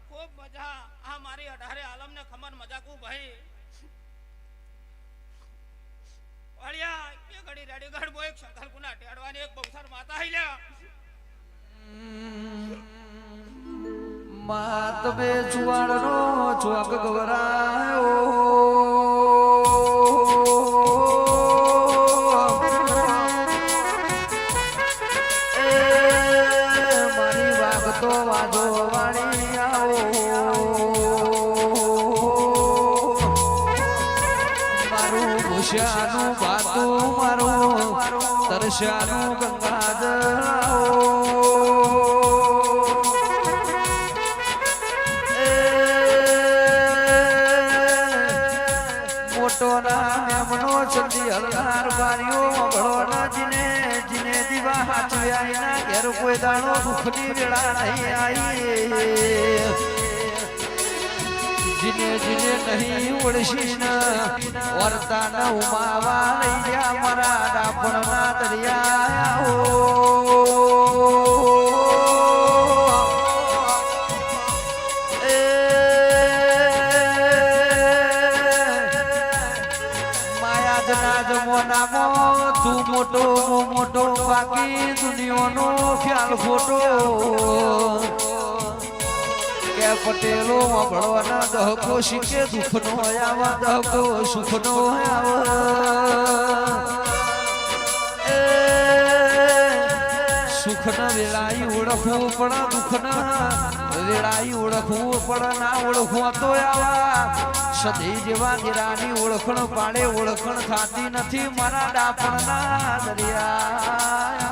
Speaker 2: ખૂબ મજા આ મારી 18 આલમને ખમાન મજાકુ ભાઈ વાળિયા કે ઘડી રેડીગઢ મો એક શંકરપુના ટેડવાની એક બહુસર માતા હૈલ્યા
Speaker 5: માત બે ચુવાડનો ચોક ગવરાયો એ મારી વાગતો વાજો વાળી આવો મારું ભૂષ્યાનું બાતું મારું તરસ્યાનું ગંગાજળ આવો મોટોના મેમનો ચંદી હલનાર બારીઓ ભળોના જીને જીને દીવા હાચવ્યા એના ઘેર કોઈ દાણો દુઃખની વેળા નહીં આવી જીને જીને નહીં ઓળશી ન વર્તા ન ઉમાવા લઈ ગયા મારા ડાપણના દરિયા તું મોટો મોટો બાકી દુનિયાનો ખ્યાલ ખોટો કે પટેલો ભળવાના દહકો શીખે દુઃખનો આવા દહકો સુખનો આવા સુખના વેળાઈ ઓળખવું પણ દુઃખના વેળાઈ ઓળખવું પણ ના ઓળખવું તો આવા સદી જેવા ગીરાની ઓળખણ પાડે ઓળખણ થાતી નથી મારા ડાપણના દરિયા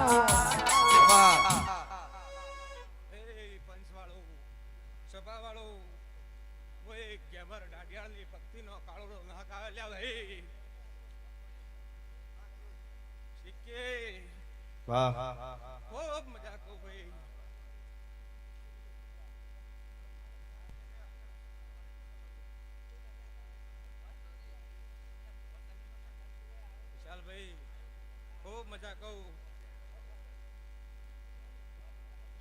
Speaker 8: વાહ
Speaker 9: ખૂબ મજા કહું ભાઈ વિશાલભાઈ ખૂબ મજા કહું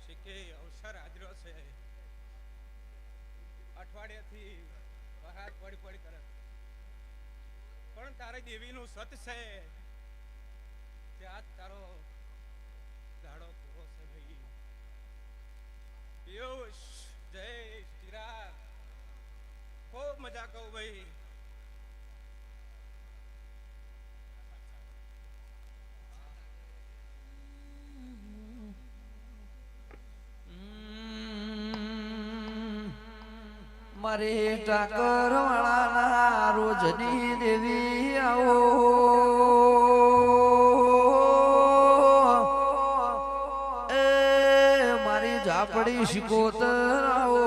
Speaker 9: શીખે અવસર હાજરો છે અઠવાડિયાથી વરાત પડી પડી કરે પણ તારે દેવીનું સત છે ત્યાં જ તારો દાડો પૂરો છે ભાઈ પિયુષ જય ચિરાગ ખૂબ મજા કહું ભાઈ
Speaker 5: મારે ટાકર વાળાના રોજની દેવી આવો એ મારી ઝાપડી શિકોતર આવો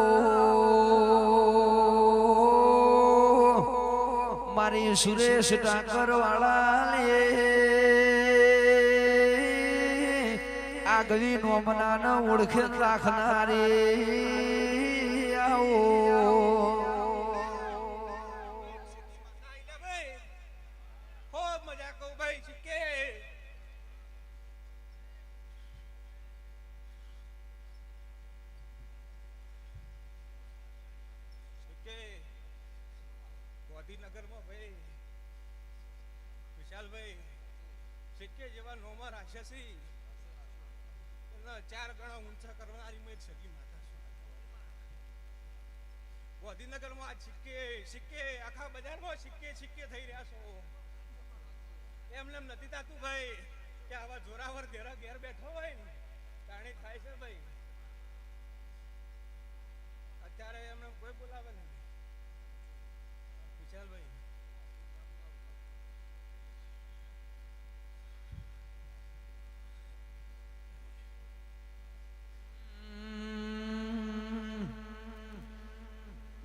Speaker 5: મારી સુરેશ ટાકર વાળા લે આગવી નોમનાન ઓળખે રાખનારી આવો
Speaker 9: ખૂબ મજા કહું ભાઈ શીખે ગાંધીનગરમાં ભાઈ વિશાલભાઈ સિક્કે જેવા નોમર રાક્ષસી એના 4 ગણા ઊંચા કરનારી મેં સગી માતા છું ગાંધીનગરમાં આ સિક્કે આખા બજારમાં સિક્કે થઈ રહ્યા છો એમને એમ નથી થતું ભાઈ કે આવા જોરાવર ઘેર બેઠો હોય ને તાણી થાય છે ભાઈ અત્યારે એમને કોઈ બોલાવે નહીં વિશાલભાઈ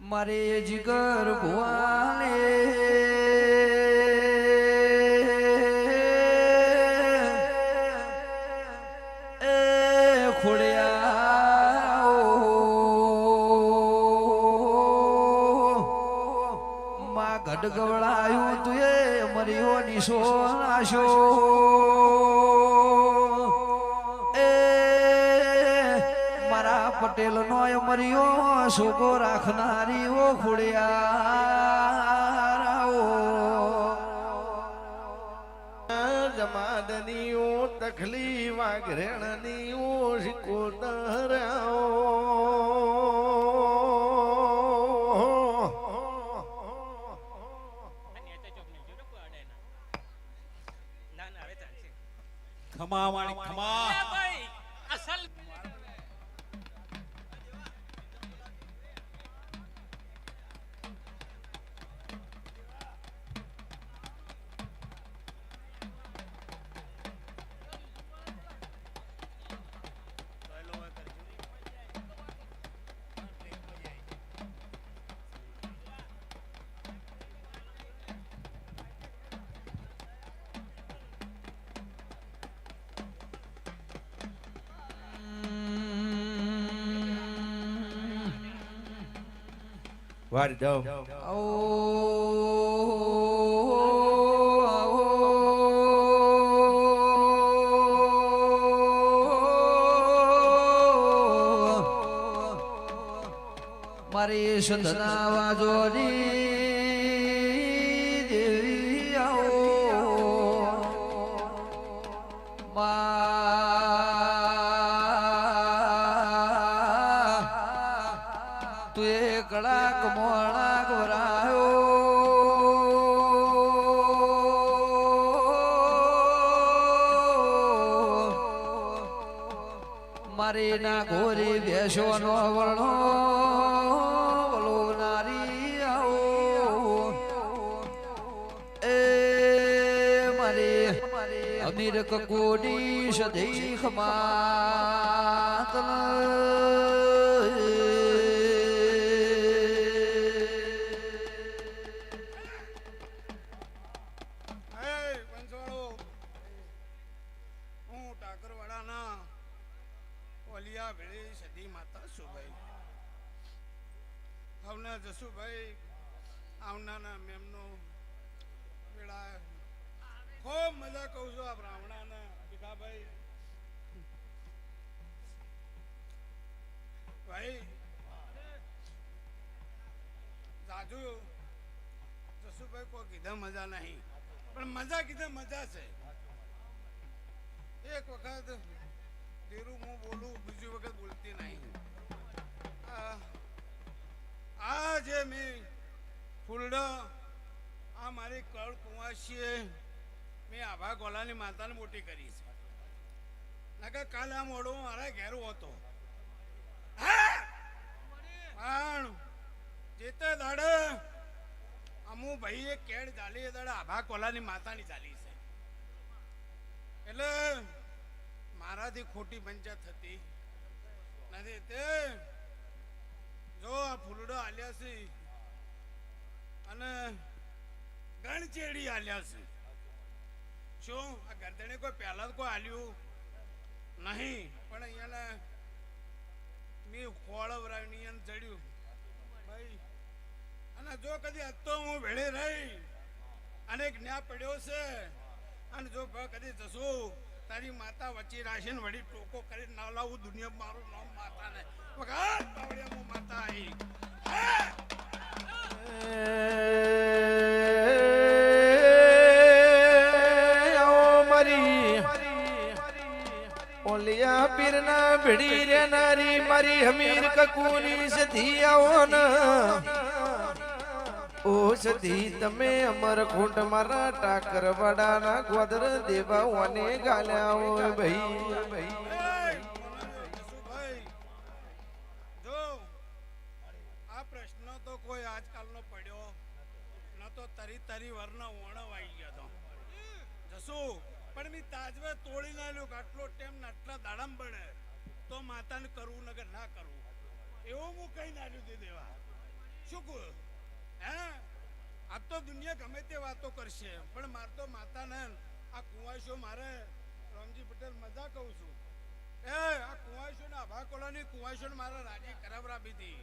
Speaker 5: મારે જીગર ભુવાલે એ ખોડ્યા માં ગડગવડાયું તું એ મર્યો નિશો નાશો પટેલ નો મર્યો શોકો રાખનારી ઓ ખોડિયા
Speaker 1: જમાદનીઓ તખલી વાઘરેણનીઓ શિકોતરાઓ
Speaker 9: ખમા વાણી ખમા
Speaker 2: ભાઈ અસલ
Speaker 1: વારી દો
Speaker 5: મારી સંધના વાજોની દેવી આવો તું એ કડાક મોણા ગોરાયો મારી ના ઘોરી બેસો નો વળો વલોનારી આવો એ મારી અમીર કકોડી સદૈખ માતલ
Speaker 9: હું ટાકર વેળે સદી માતા સુભાઈ આવના જસુભાઈ આવનાના મેમનો વેળા ખૂબ મજા કહું છું આ બ્રાહ્મણાના ભીખાભાઈ ભાઈ જાજુ જસુભાઈ કોઈ કીધા મજા નહીં પણ મજા કીધા મજા છે એક વખત ધીરું હું બોલું બીજી વખત બોલતી નહીં આ જે મેં ફૂલડો આ મારી કળ કુંવાશીએ મેં આભા ગોલાની માતાને મોટી કરી છે નકર કાલે આ મોડો મારા ઘેર હતો પણ જેતે દાડે અમુ ભાઈએ કેડ ચાલી એ દાડે આભા કોલાની માતાની ચાલી છે એટલે મારાથી ખોટી પંચાયત થતી નથી તે જો આ ફૂલડો આલ્યા છે અને ગણચેડી આલ્યા છે શું આ ગરદણે કોઈ પહેલા કોઈ આલ્યું નહીં પણ અહીંયાને મેં ખોળવરાની ચડ્યું ભાઈ અને જો કદી હતો હું ભેળે રહી અને એક ન્યા પડ્યો છે અને જો કદી જશું તારી માતા વચ્ચે રાશિને વળી ટોકો કરી ના લાવું દુનિયા મારું નામ માતા ને વગર પાવડિયામાં માતા આવી
Speaker 5: ઓલિયા પીરના ભીડી રે નારી મારી હમીર કકુની સધી આવો ન ઓ સધી તમે અમર ખૂંટ મારા ટાકર વડાના ગોદર દેવા ઓને ગાલ્યા હોય ભાઈ
Speaker 9: જો આ પ્રશ્ન તો કોઈ આજકાલનો પડ્યો ન તો તરી વરના ઓણવ આવી ગયો તો જસુ પણ મેં તાજવે તોડી ના લ્યો આટલો ટાઈમ ને આટલા દાડામ બને તો માતાને કરવું નગર ના કરવું એવું હું કઈ ના લીધું દેવા શું કહું હે આ તો દુનિયા ગમે તે વાતો કરશે પણ માર તો માતાને આ કુંવાશો મારે રામજી પટેલ મજા કહું છું એ આ કુંવાશો ને આભા કોલાની કુંવાશો ને મારે રાજી કરાવરાવી હતી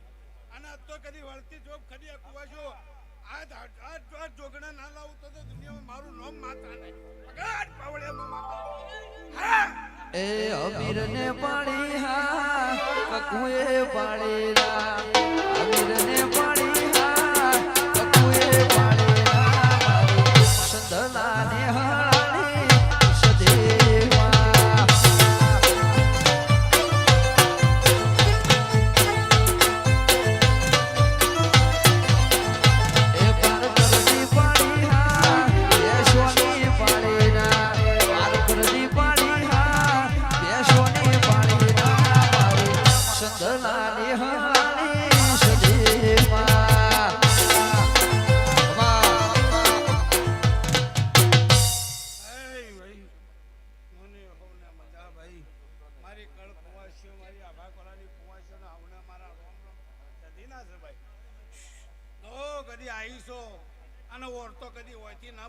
Speaker 9: અને આજ તો કદી વળતી જોબ ખરી આ કુંવાશો આ જોગણા ના લાવું તો દુનિયામાં મારું નામ માતા નહીં અગાડ પાવડિયામાં માતા
Speaker 5: એ અમીર ને પાણી હા કકુએ પાણી રા અમીર ને પાણી હા કકુએ પાણી રા મારી સંદલા ને હાળી સદેવા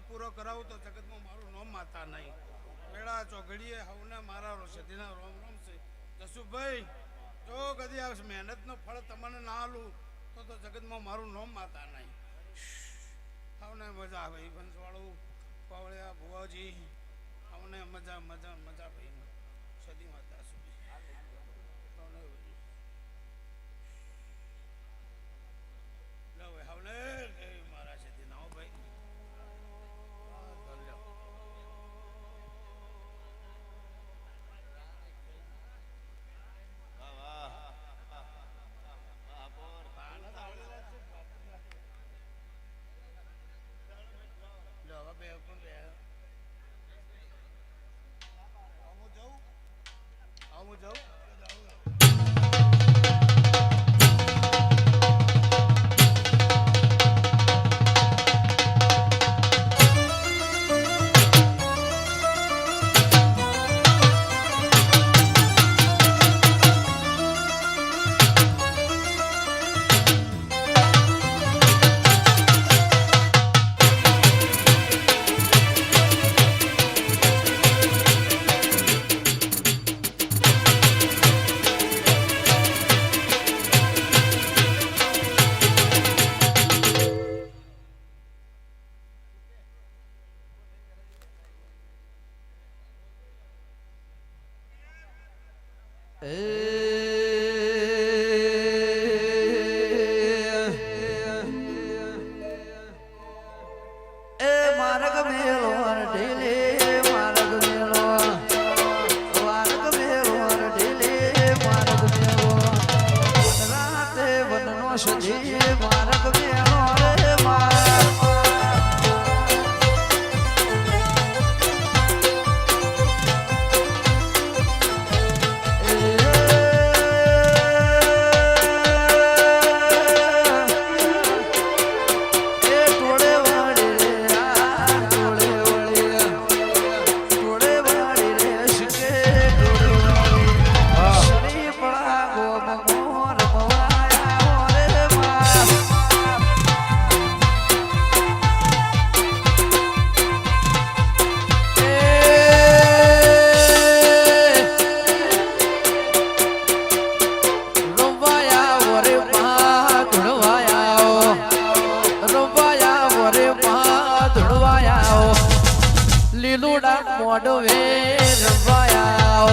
Speaker 9: પૂરો કરાવું તો જગતમાં મારું નામ માતા નહીં વેળા ચોઘડીએ હવને મારા સદીના રોમ રોમ છે જસુભાઈ જો કદી આ મહેનતનો ફળ તમને ના આલું તો જગતમાં મારું નામ માતા નહીં હવને મજા આવે બંસવાળું પાવળિયા ભુવાજી હવને મજા મજા મજા ભાઈ સદી માતા સુધી હવને મારા સદી ના ભાઈ હું જાઉં
Speaker 5: એ માર્ગ મેલો ઢીલે માર્ગ મેલો ઢીલે માર્ગ મેલો રાતે વનનો સજી માર્ગ મેલો રે લીલુડા મોડવે રવાયા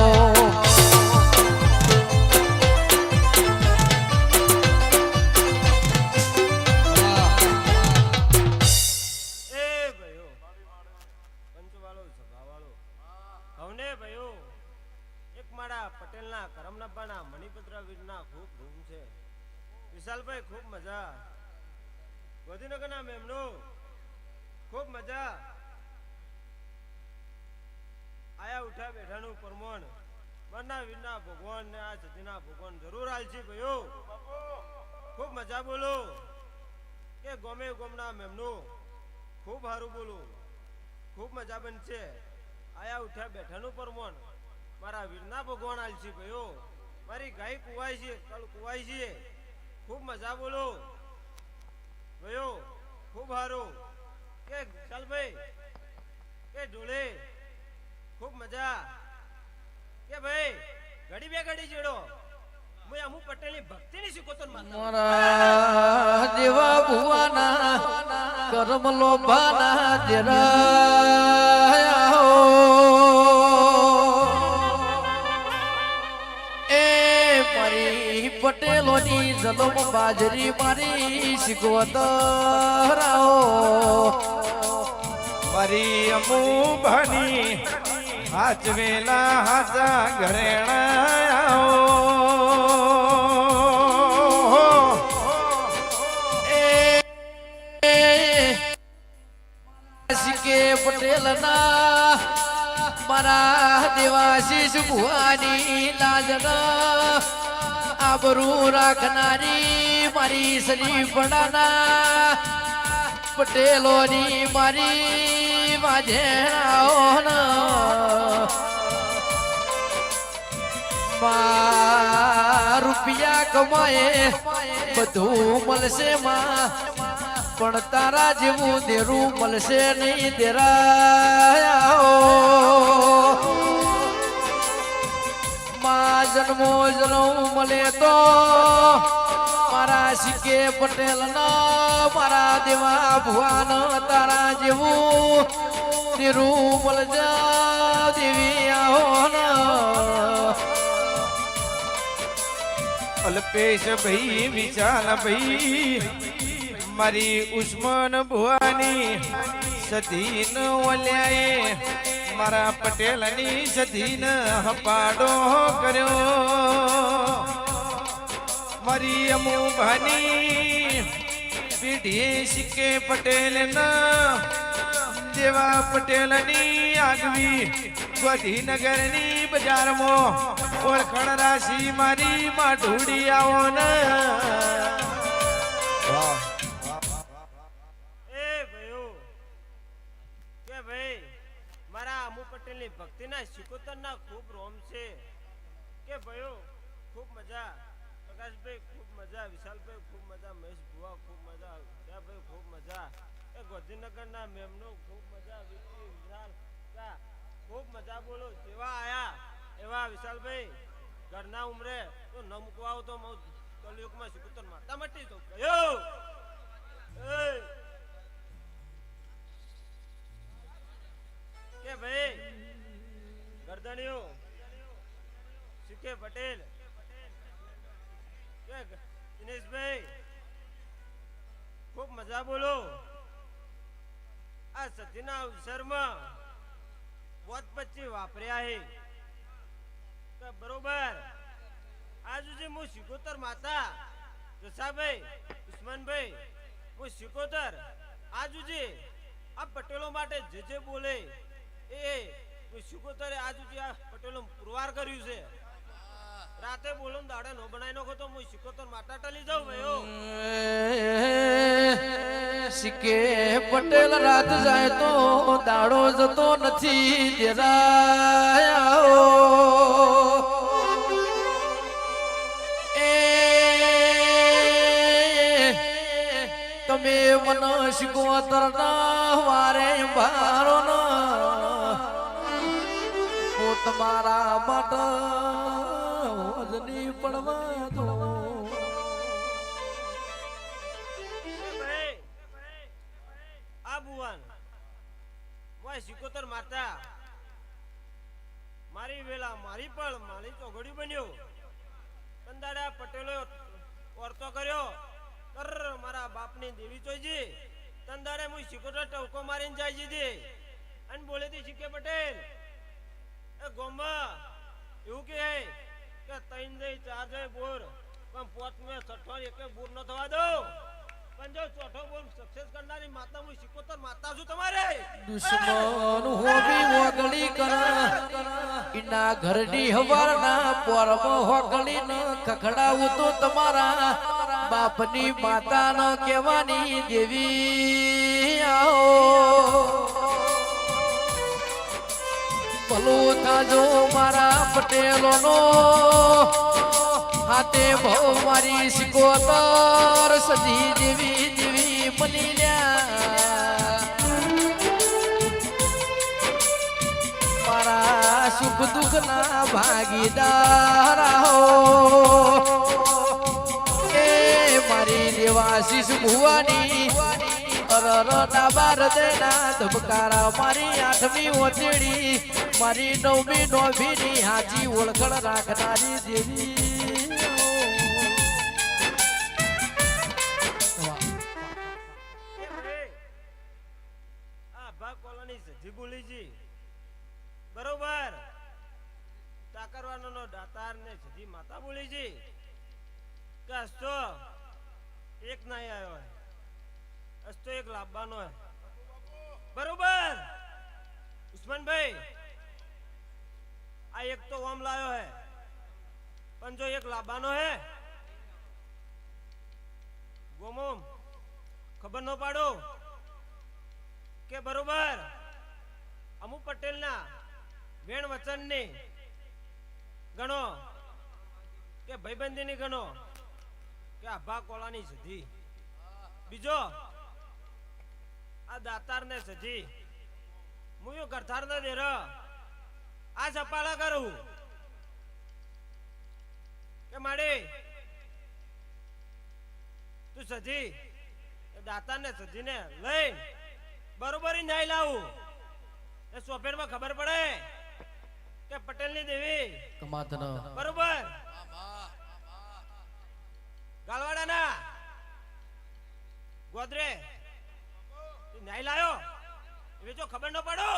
Speaker 9: એ ભાઈઓ પંચવાળો સભાવાળો હવને ભાઈઓ એક મારા પટેલના કરમનાબાના મણિપત્રા વીરના ખૂબ ધૂમ છે વિશાલભાઈ ખૂબ મજા ગાંધીનગરના મેમનો ખૂબ મજા આયા ઉઠા બેઠાનું પરમોણ મરના વીરના ભગવાન ને આ સતીના ભગવાન જરૂર હાલશે ભાઈઓ ખૂબ મજા બોલો કે ગમે ગમના મેમનો ખૂબ સારું બોલું ખૂબ મજા બનશે આયા ઉઠ્યા બેઠાનું પરમોણ મારા વીરના ભગવાન આલસી ભાઈઓ મારી ગાય કુવાય છે કલ કુવાય છે ખૂબ મજા બોલો ભાઈઓ ખૂબ સારું કે ચાલભાઈ કે ઢોલે ખૂબ મજા કે ભાઈ ઘડી બે ઘડી જેડો હું અમુ પટેલની ભક્તિની શીખોતો
Speaker 5: મારા દેવા ભુવાના કરમ લોભાના દેરાયા એ મારી પટેલોની જલમ બાજરી મારી શીખવતરાઓ
Speaker 1: મારી અમુભાની હાચવેલા હાચા ઘરેણા
Speaker 5: પટેલના મારા દેવાશીષ ભુવાની લાજના આબરૂ રાખનારી મારી શ્રીફળાના પટેલોની મારી વાજેણા રૂપિયા કમાએ બધું મળશે માં પણ તારા જેવું દેરું મળશે નહીં દેરાયા માં જન્મો જન્મ મળે તો મારા સિકે પટેલ મારા દેવા ભુવાન તારા જેવું દેરું મળજા દેવી આવો
Speaker 1: અલ્પેશ ભાઈ વિશાલ ભાઈ મારી ઉસ્માન ભુવાની સધીન ઓલ્યાએ મારા પટેલની સધીન હપાડો કર્યો મારી અમુભાની પીઢી સિકે પટેલના દેવા પટેલની આગવી ગાંધીનગરની બજારમાં ઓળખણ રાશિ મારી માઢુડી આવો ને
Speaker 9: પટેલની ભક્તિના શિકોતરના ખૂબ રોમ છે કે ભાઈઓ ખૂબ મજા પ્રકાશભાઈ ખૂબ મજા વિશાલભાઈ ખૂબ મજા મહેશ ભુવા ખૂબ મજા વિદ્યાભાઈ ખૂબ મજા એ ગાંધીનગરના મેમનો ખૂબ મજા વિકી વિશાલ ખૂબ મજા બોલો જેવા આયા એવા વિશાલભાઈ ઘરના ઉમરે તો ન મૂકવા આવો તો કલયુગમાં શિકોતર મારતા મટી તો કયો કે ભાઈ ગરદણીઓ સીકે પટેલ કે દિનેશભાઈ ખૂબ મજા બોલો આ સતીના અવસરમાં बहुत बच्चे वापर्या है तो बरोबर आज जे मु शिकोतर माता जसा भाई उस्मान भाई मु शिकोतर आज जे આ પટેલો માટે જે બોલે એ મુ શિકોતરે આજ જે આ પટેલો પુરવાર કર્યું છે રાતે બોલો ને દાડે નો બનાવી નાખો તો મુ શિકોતર માતા ટલી જાઉં ભાઈઓ
Speaker 5: સિક્કે પટેલ રાત જાય તો દાડો જતો નથી દેરાયો એ તમે મન શિકોતર ના વારે ભારો હું તમારા માટે વજની પડવા દો
Speaker 9: શિકોતર માતા મારી વેલા મારી પણ મારી ચોઘડી બન્યો કંદાડા પટેલો વર્તો કર્યો કર મારા બાપની દેવી ચોજી તંદાડે હું શિકોતર ટવકો મારીને જાય જીધી અને બોલે તી શિકે પટેલ એ ગોમા એવું કે તૈન જઈ ચાર જઈ બોર પણ પોત મે છઠ્ઠો એકે બોર ન થવા દો पंजो चौथो बोल सक्सेस करनारी माता मु शिकोतर माता छु तुम्हारे
Speaker 5: दुश्मन होबी वगली कर इना घरडी हवारना परम होगली न खखડાવું તો તમારા બાપની માતા ન કહેવાની દેવી આવો ભલો થાજો મારા પટેલો નો હાથે ભવ મારી શિકોતર સજી દેવી દેવી બની લ્યા મારા સુખ દુઃખ ના ભાગીદાર હો એ મારી દેવાશીષ ભુવાની અરર ડાબાર દેના ધબકારા મારી આઠમી ઓચડી મારી નવમી નોભીની હાજી ઓળખણ રાખનારી દેવી
Speaker 9: બરોબર તાકરવાનો નો દાતાર ને સજી માતા બોલી જી કે અસ્તો એક ના આવ્યો હે અસ્તો એક લાવવાનો હે બરોબર ઉસ્માનભાઈ આ એક તો ઓમ લાયો હે પણ જો એક લાવવાનો હે ગોમોમ ખબર ન પાડો કે બરોબર અમુ પટેલ ના વેણ વચન ની ગણો કે ભાઈબંધી ની ગણો કે આભા કોલાની સધી બીજો આ દાતાર ને સધી હું ગરથાર ને દેર આ સપાળા કરું કે માડી તું સધી દાતાર ને સધી ને લઈ બરોબરી નાઈ લાવું એ સોફેર માં ખબર પડે કે પટેલ ની દેવી
Speaker 5: કમાતનો
Speaker 9: બરોબર ગાલવાડા ના ગોદરે નાઈ લાયો એ જો ખબર ન પડો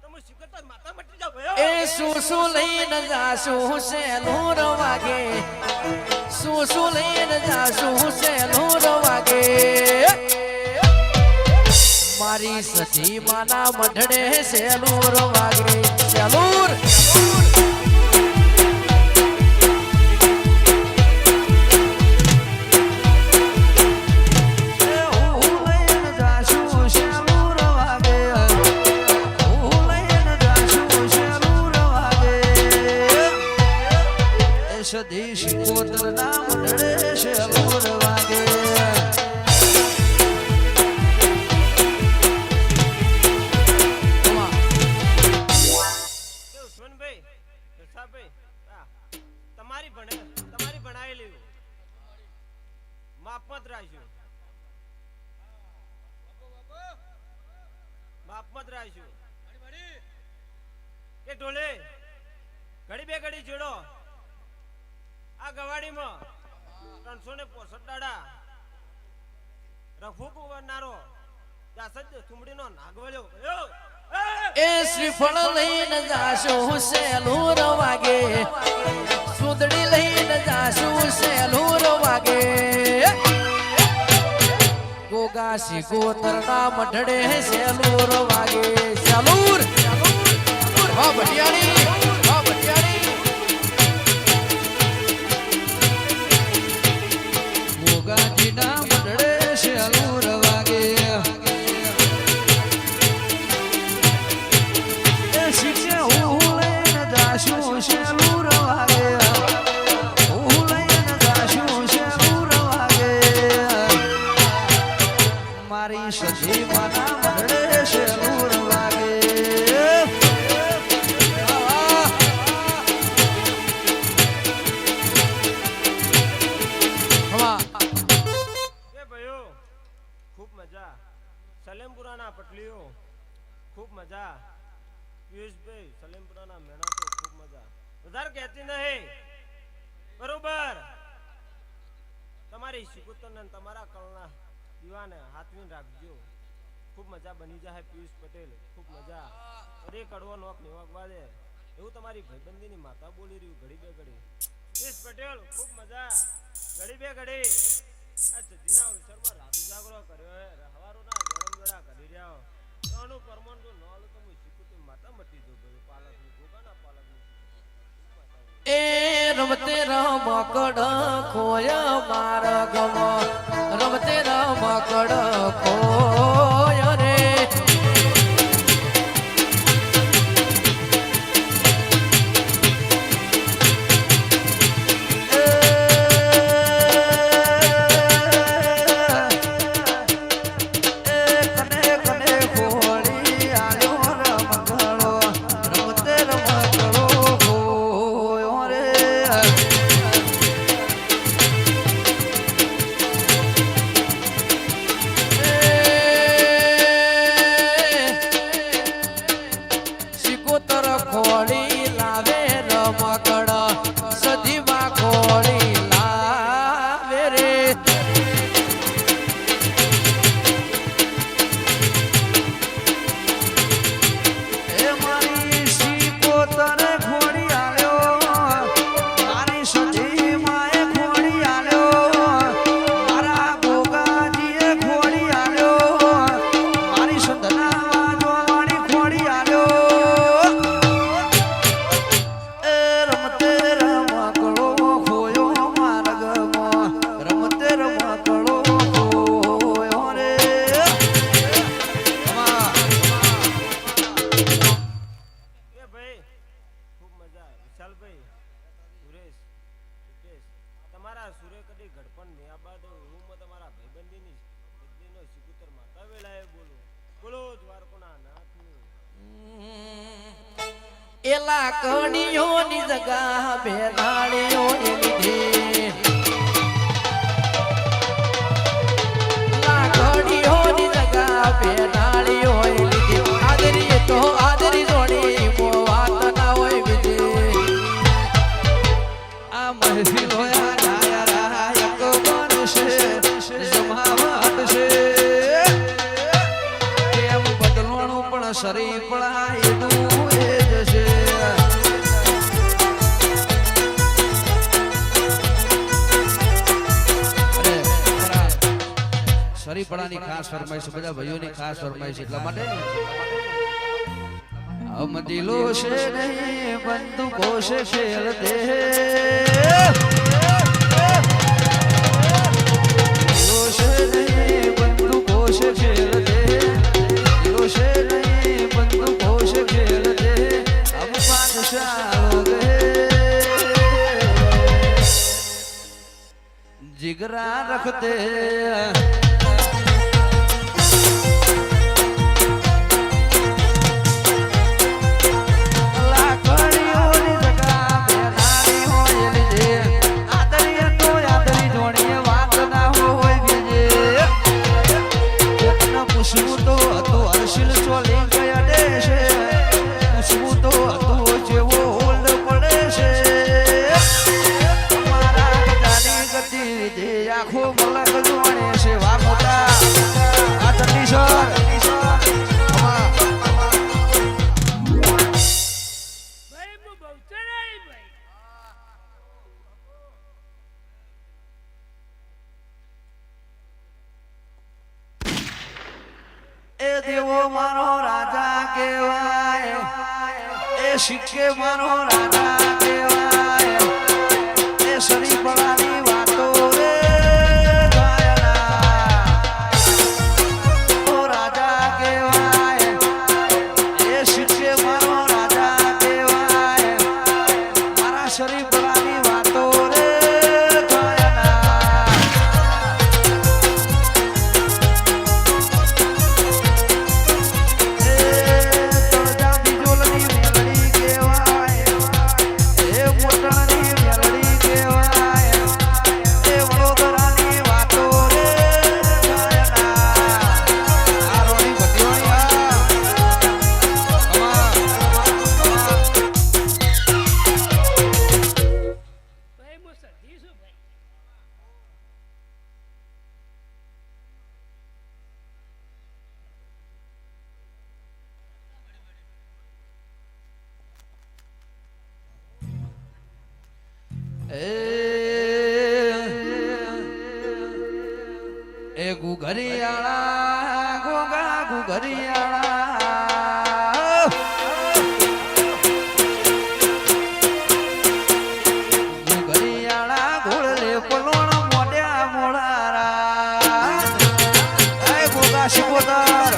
Speaker 9: તો હું શિકોતર માતા મટી જાવ ભયો
Speaker 5: એ સુસુ લઈને જાશું સેલુર વાગે સુસુ લઈને જાશું સેલુર વાગે મારી સતી માના મઢડે સેલુર વાગે સેલુર સદી શિકોતર ના મઢડે સેલુર વાગે
Speaker 9: તમારી ભણાવેલી માપમત રાખ્યું કે ઢોલે ઘડી બે ઘડી જોડો આ ગવાડીમાં 365 દાડા રફુ કુંવરનારો દાસજ થુમડીનો નાગવળ્યો ગયો
Speaker 5: એ શ્રીફળ લઈને જાશું સેલુર વાગે સુદડી લઈને જાશું સેલુર વાગે ગોગા શિકોતરના મઢડે સેલુર વાગે સેલુર વાહ ભટિયાણી વાહ ભટિયાણી ગોગાજીના મઢડે સેલુર વાગે શિક્ષે હું લઈને જાશું સેલુર વાગે હું લઈને જાશું સેલુર વાગે મારી સજી માના મઢડે સેલુર વાગે
Speaker 9: એ ભાઈઓ ખૂબ મજા સલેમપુરાના પટલીઓ ખૂબ મજા પિયુષભાઈ સલેમપુરાના મેણા તો ખૂબ મજા વધારે કહેતી નહીં બરોબર તમારી શિકુતરને તમારા કળના દીવાને હાથવીને રાખજો ખૂબ મજા બની જાય પિયુષ પટેલ ખૂબ મજા અરે કડવો નોક નિવાગવા દે એવું તમારી ભાઈબંધીની માતા બોલી રહ્યું ઘડી બે ઘડી પિયુષ પટેલ ખૂબ મજા ઘડી બે ઘડી આ સજીના અવસરમાં રાધુ જાગરો કર્યો હે હવારોના ગરમ કરી રહ્યા તોનું પરમાન જો નોલ તો હું શીખું માતા મટી જો ભાઈ પાલકની ગોગાના પાલકની
Speaker 5: એ રમતે રમકડ ખોય માર્ગમ રમતે રમકડ ખોય રે
Speaker 9: તમારા સુરે કદી ઘડપણ ને આ બાદ હું તમારા ભાઈબંધીની એટલીનો શિકુતર માતા વેળાએ બોલું બોલો દ્વારકોના નાથની
Speaker 5: એલા કણીઓની જગા બેનાળીઓની લીધી લાકડીઓની જગા બેનાળીઓની લીધી આદરી તો આદરી જોડી મો વાત ના હોય બીજી આ મહેફિલ હોયા શરીર પડાય એનું એ જશે શરીફળાની ખાસ ફરમાઈશ બધા ભાઈઓની ખાસ ફરમાઈશ એટલા માટે હમ દિલો છે નહીં બંદૂકો છે ખેલતે દિલો છે નહીં બંદૂકો છે ખેલતે દિલો છે નહીં બંદૂકો છે ખેલતે હમ બાદશાહ હો ગए जिगरा रखते મારા શીખે મારો રાજા કહેવાય એ સરી પડાની વાતો રે ગાયના ઓ રાજા કહેવાય એ શીખે મારો રાજા કહેવાય મારા શરી પડાની વાતો રે
Speaker 2: ભાઈ હું સધી છું ભાઈ
Speaker 5: એ ગુઘરિયાળા ગોગા ગુઘરિયાળા ગુઘરિયાળા ઘોડલે પલોણ મોઢ્યા મોળારા એ ગોગા શિકોતર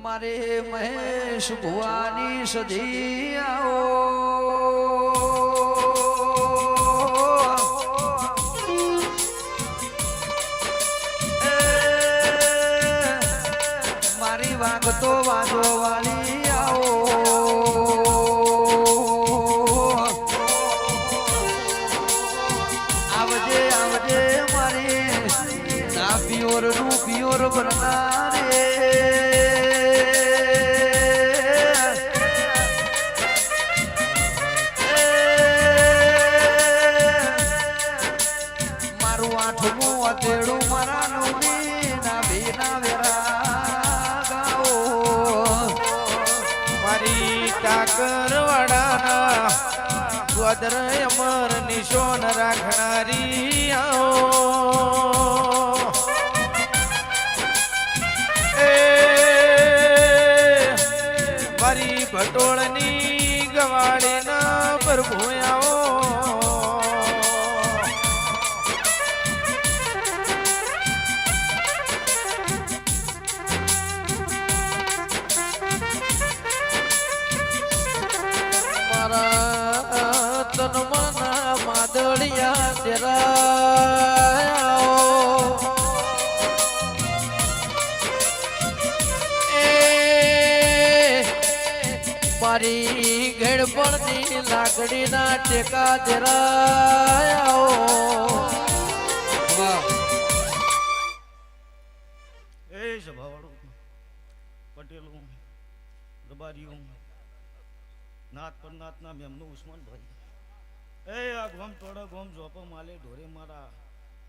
Speaker 5: મારે મહેશ ભુવાની સધી આવો મારી વાગતો વાજો વાળી આવો આવજે આવજે મારી ના પિયોર નું પિયોર બનનારે મારું આઠમું અતેડું મારા નવમી ના ભીના વેરા ગાઓ
Speaker 1: મારી કાકર વાડાના ગોદર અમર નિશોન રાખનારી આવો એ મારી ભટોળની ગવાડીના પ્રભુ આવો મારા તનમના માદળિયા તેરા એ મારી ઘેડપણની લાકડીના ટેકા તેરા
Speaker 9: એ સભાવાળું પટેલું રબારીયું નાથ પર નાથના મેમનું ઉસ્માનભાઈ એ આ ગોમ તોડે ગોમ જોપો માલે ઢોરે મારા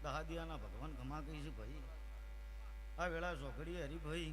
Speaker 9: દહાદિયાના ભગવાન ગમા ગઈ છે ભાઈ આ વેળા ઝોકડીએ હરીભાઈ